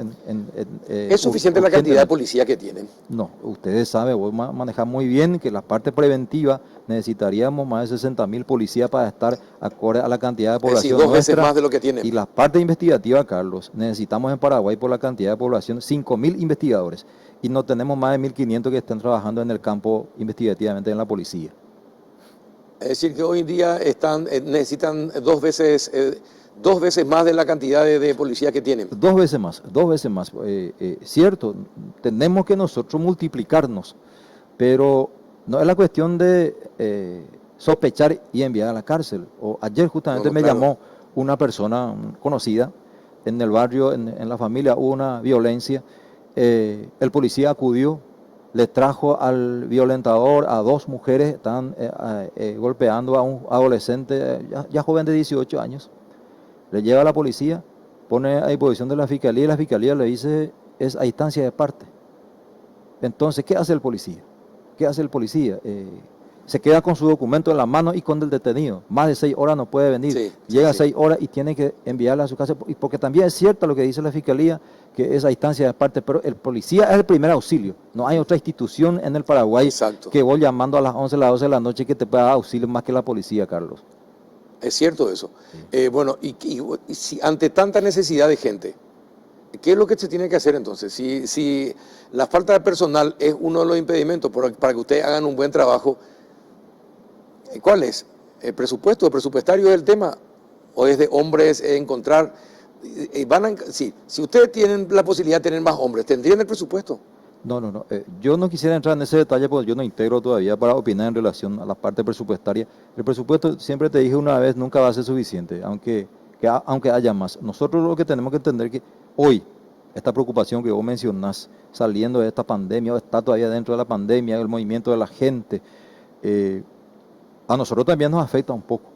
¿Es suficiente la cantidad de policía que tienen? No, ustedes saben, vos manejar muy bien que la parte preventiva necesitaríamos más de 60.000 policías para estar acorde a la cantidad de población. Es decir, 2 veces más de lo que tienen. Y la parte investigativa, Carlos, necesitamos en Paraguay, por la cantidad de población, 5.000 investigadores. Y no tenemos más de 1.500 que estén trabajando en el campo investigativamente en la policía. Es decir, que hoy en día necesitan 2 veces más de la cantidad de policías que tienen. 2 veces más. Cierto, tenemos que nosotros multiplicarnos, pero no es la cuestión de sospechar y enviar a la cárcel. Ayer justamente me llamó una persona conocida en el barrio, en la familia, hubo una violencia. El policía acudió, le trajo al violentador, a 2 mujeres, están golpeando a un adolescente ya joven de 18 años. Le lleva a la policía, pone a disposición de la fiscalía, y la fiscalía le dice es a instancia de parte. Entonces, ¿qué hace el policía? Se queda con su documento en la mano y con el detenido. Más de 6 horas no puede venir. Llega a 6 horas y tiene que enviarla a su casa. Porque también es cierto lo que dice la fiscalía, que es a instancia de parte, pero el policía es el primer auxilio. No hay otra institución en el Paraguay que vos llamando a las 11, las 12 de la noche que te pueda dar auxilio más que la policía, Carlos. Es cierto eso. Bueno, y si ante tanta necesidad de gente, ¿qué es lo que se tiene que hacer entonces? Si la falta de personal es uno de los impedimentos para que ustedes hagan un buen trabajo, ¿cuál es? ¿El presupuesto? ¿El presupuestario es el tema? ¿O es de hombres encontrar? Si ustedes tienen la posibilidad de tener más hombres, ¿tendrían el presupuesto? No. Yo no quisiera entrar en ese detalle porque yo no integro todavía para opinar en relación a la parte presupuestaria. El presupuesto, siempre te dije una vez, nunca va a ser suficiente, aunque haya más. Nosotros lo que tenemos que entender que hoy, esta preocupación que vos mencionás, saliendo de esta pandemia, o está todavía dentro de la pandemia, el movimiento de la gente, a nosotros también nos afecta un poco.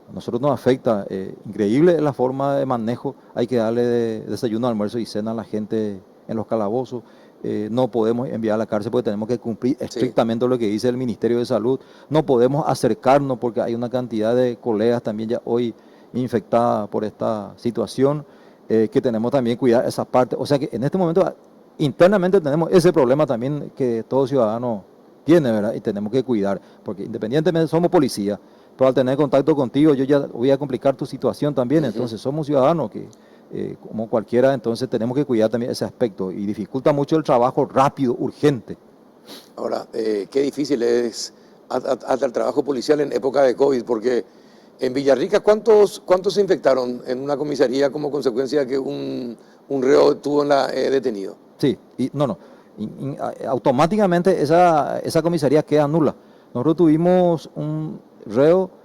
A nosotros nos afecta, increíble la forma de manejo, hay que darle desayuno, almuerzo y cena a la gente en los calabozos. No podemos enviar a la cárcel porque tenemos que cumplir estrictamente lo que dice el Ministerio de Salud. No podemos acercarnos porque hay una cantidad de colegas también ya hoy infectadas por esta situación, que tenemos también que cuidar esa parte. O sea que en este momento internamente tenemos ese problema también que todo ciudadano tiene, ¿verdad? Y tenemos que cuidar, porque independientemente somos policía, pero al tener contacto contigo yo ya voy a complicar tu situación también. Entonces somos ciudadanos que como cualquiera, entonces tenemos que cuidar también ese aspecto y dificulta mucho el trabajo rápido, urgente. Ahora, qué difícil es hasta el trabajo policial en época de COVID, porque en Villarrica, ¿cuántos se infectaron en una comisaría como consecuencia de que un reo estuvo detenido? Sí, automáticamente esa comisaría queda nula. Nosotros tuvimos un reo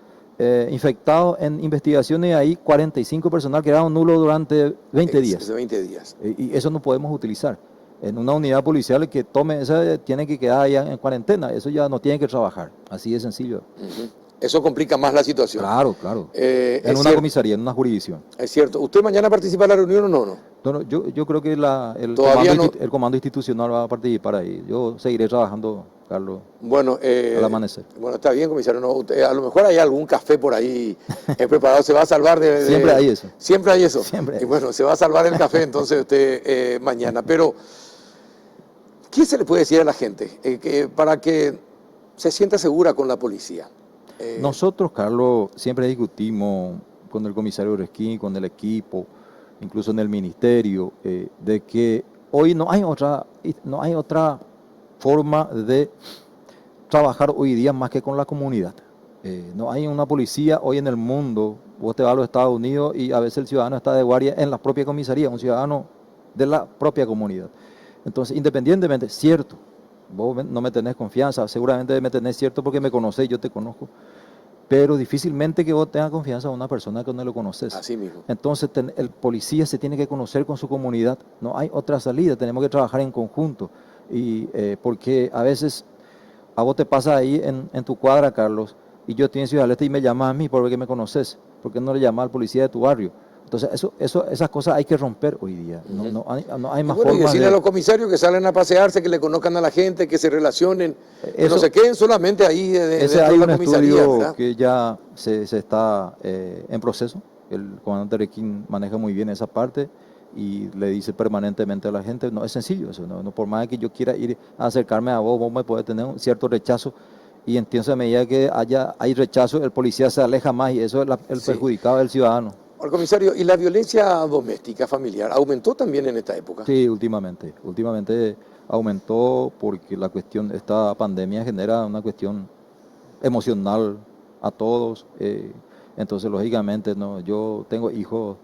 infectados en investigaciones y ahí 45 personal quedaron nulos durante 20 días. 20 días. Y eso no podemos utilizar. en una unidad policial que tome esa, tiene que quedar allá en cuarentena, eso ya no tiene que trabajar, así de sencillo. Eso complica más la situación. Claro, claro. En una comisaría, en una jurisdicción. Es cierto. ¿Usted mañana participa en la reunión o no? No, yo creo que el comando institucional va a participar ahí. Yo seguiré trabajando, Carlos, bueno, al amanecer. Bueno, está bien, comisario. No, a lo mejor hay algún café por ahí preparado. Se va a salvar de... Siempre hay eso. Siempre hay eso. Siempre hay. Y bueno, se va a salvar el café entonces usted mañana. Pero, ¿qué se le puede decir a la gente para que se sienta segura con la policía? Nosotros, Carlos, siempre discutimos con el comisario Resquín, con el equipo, incluso en el ministerio, de que hoy no hay otra forma de trabajar hoy día más que con la comunidad. No hay una policía hoy en el mundo, vos te vas a los Estados Unidos y a veces el ciudadano está de guardia en la propia comisaría, un ciudadano de la propia comunidad. Entonces, independientemente, cierto, vos no me tenés confianza, seguramente me tenés cierto porque me conocés, yo te conozco, pero difícilmente que vos tengas confianza en una persona que no lo conoces. Así mismo. Entonces el policía se tiene que conocer con su comunidad, no hay otra salida, tenemos que trabajar en conjunto, y porque a veces a vos te pasa ahí en tu cuadra, Carlos, y yo estoy en Ciudad del Este y me llamas a mí porque me conoces, ¿por qué no le llamas al policía de tu barrio? Entonces, esas cosas hay que romper hoy día. No hay más formas. Y decirle a los comisarios que salen a pasearse, que le conozcan a la gente, que se relacionen, que no se queden solamente ahí dentro hay de un la comisaría, estudio ¿verdad? que ya se está en proceso. El comandante Requín maneja muy bien esa parte y le dice permanentemente a la gente, no es sencillo eso, no por más que yo quiera ir a acercarme a vos me puede tener un cierto rechazo. Y entonces a medida que hay rechazo, el policía se aleja más y eso es el perjudicado del ciudadano. Al comisario, ¿y la violencia doméstica, familiar, aumentó también en esta época? Sí, últimamente aumentó porque esta pandemia genera una cuestión emocional a todos. Entonces, lógicamente, yo tengo hijos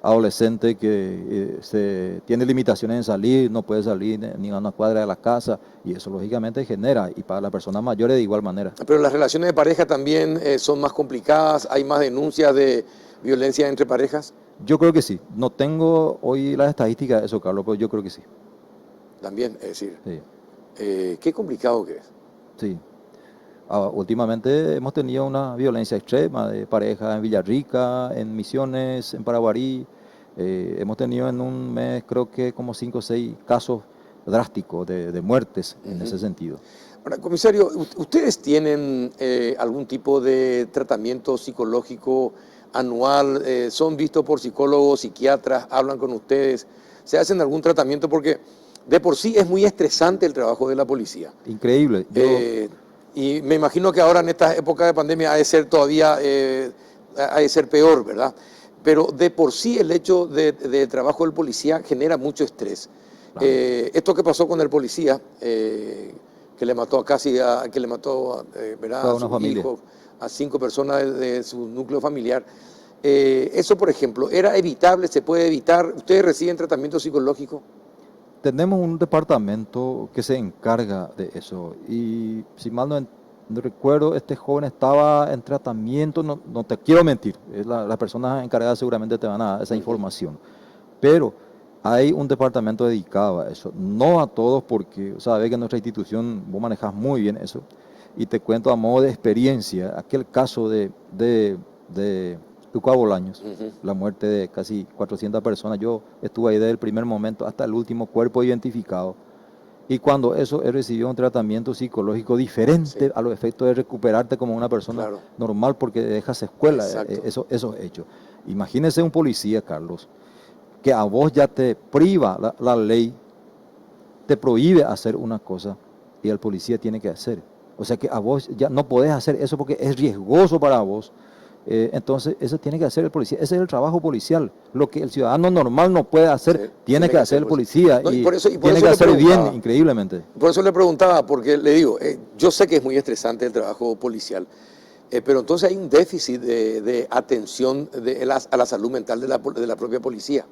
adolescentes que tienen limitaciones en salir, no puede salir ni a una cuadra de la casa, y eso lógicamente genera, y para las personas mayores de igual manera. Pero las relaciones de pareja también son más complicadas, hay más denuncias de violencia entre parejas. Yo creo que sí. No tengo hoy las estadísticas de eso, Carlos, pero yo creo que sí. También, es decir, Sí. Qué complicado que es. Sí. Últimamente hemos tenido una violencia extrema de pareja en Villarrica, en Misiones, en Paraguarí. Hemos tenido en un mes creo que como 5 o 6 casos drásticos de muertes en ese sentido. Ahora, comisario, ¿ustedes tienen algún tipo de tratamiento psicológico anual? ¿Son vistos por psicólogos, psiquiatras? ¿Hablan con ustedes? ¿Se hacen algún tratamiento? Porque de por sí es muy estresante el trabajo de la policía. Increíble. Y me imagino que ahora en esta época de pandemia ha de ser todavía, ha de ser peor, ¿verdad? Pero de por sí el hecho de trabajo del policía genera mucho estrés. Claro. Esto que pasó con el policía, que le mató a sus hijos, a 5 personas de su núcleo familiar, eso, por ejemplo, ¿era evitable? ¿Se puede evitar? ¿Ustedes reciben tratamiento psicológico? Tenemos un departamento que se encarga de eso y si mal no recuerdo, este joven estaba en tratamiento, no te quiero mentir, las personas encargadas seguramente te van a dar esa información, pero hay un departamento dedicado a eso, no a todos porque sabes que en nuestra institución vos manejas muy bien eso y te cuento a modo de experiencia, aquel caso de Tucua Bolaños, la muerte de casi 400 personas. Yo estuve ahí desde el primer momento hasta el último cuerpo identificado. Y cuando eso he recibido un tratamiento psicológico diferente a los efectos de recuperarte como una persona normal porque dejas secuelas, eso es hecho. Imagínese un policía, Carlos, que a vos ya te priva la ley, te prohíbe hacer una cosa y el policía tiene que hacer. O sea que a vos ya no podés hacer eso porque es riesgoso para vos. Entonces, eso tiene que hacer el policía. Ese es el trabajo policial. Lo que el ciudadano normal no puede hacer, tiene que hacer el policía. No, y por tiene que hacer bien, increíblemente. Por eso le preguntaba, porque le digo, yo sé que es muy estresante el trabajo policial, pero entonces hay un déficit de atención a la salud mental de la propia policía.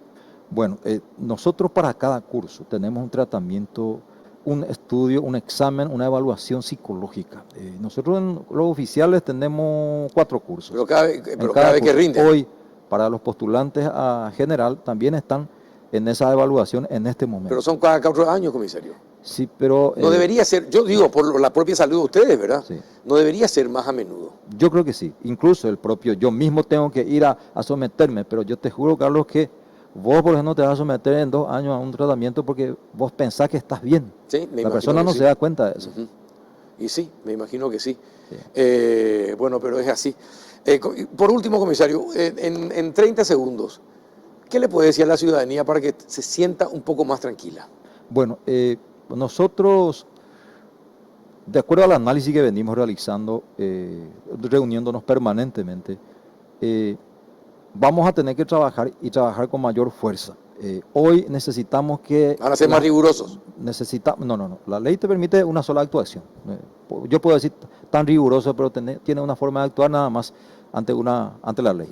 Bueno, nosotros para cada curso tenemos un tratamiento, un estudio, un examen, una evaluación psicológica. Nosotros los oficiales tenemos 4 cursos. Pero cada vez que rinde. Hoy, para los postulantes a general, también están en esa evaluación en este momento. Pero son cada 4 años, comisario. Sí, pero... No debería ser, yo digo, por la propia salud de ustedes, ¿verdad? Sí. No debería ser más a menudo. Yo creo que sí. Incluso el propio, yo mismo tengo que ir a someterme, pero yo te juro, Carlos, que vos, por ejemplo, te vas a someter en 2 años a un tratamiento porque vos pensás que estás bien. Sí, la persona no se da cuenta de eso. Y sí, me imagino que sí. Bueno, pero es así. Por último, comisario, en 30 segundos, ¿qué le puede decir a la ciudadanía para que se sienta un poco más tranquila? Bueno, nosotros, de acuerdo al análisis que venimos realizando, reuniéndonos permanentemente, vamos a tener que trabajar y trabajar con mayor fuerza. Hoy necesitamos que... ¿Van a ser más rigurosos? No. La ley te permite una sola actuación. Yo puedo decir tan riguroso, pero tiene una forma de actuar nada más ante la ley.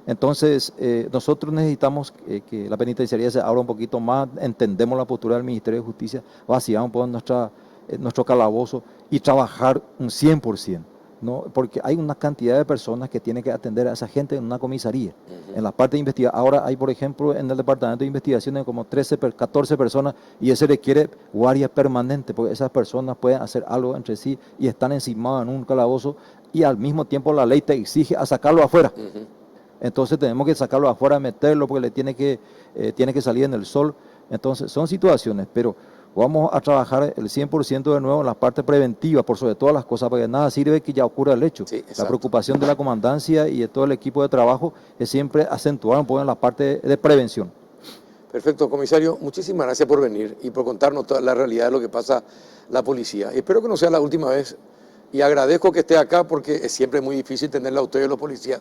Entonces, nosotros necesitamos que la penitenciaría se abra un poquito más, entendemos la postura del Ministerio de Justicia, vaciar un poco nuestro calabozo y trabajar un 100%. ¿No? Porque hay una cantidad de personas que tienen que atender a esa gente en una comisaría. En la parte de investigación, ahora hay, por ejemplo, en el departamento de investigaciones como 14 personas y ese requiere guardia permanente, porque esas personas pueden hacer algo entre sí y están encimadas en un calabozo y al mismo tiempo la ley te exige a sacarlo afuera. Entonces tenemos que sacarlo afuera, meterlo porque le tiene que salir en el sol. Entonces son situaciones, pero vamos a trabajar el 100% de nuevo en la parte preventiva, por sobre todas las cosas, porque nada sirve que ya ocurra el hecho. Sí, la preocupación de la comandancia y de todo el equipo de trabajo es siempre acentuar un poco en la parte de prevención. Perfecto, comisario, muchísimas gracias por venir y por contarnos toda la realidad de lo que pasa la policía. Espero que no sea la última vez y agradezco que esté acá porque es siempre muy difícil tenerla a ustedes los policías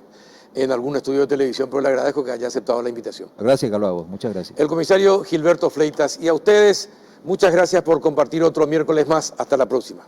en algún estudio de televisión, pero le agradezco que haya aceptado la invitación. Gracias, Carlos, a vos. Muchas gracias. El comisario Gilberto Fleitas y a ustedes, muchas gracias por compartir otro miércoles más. Hasta la próxima.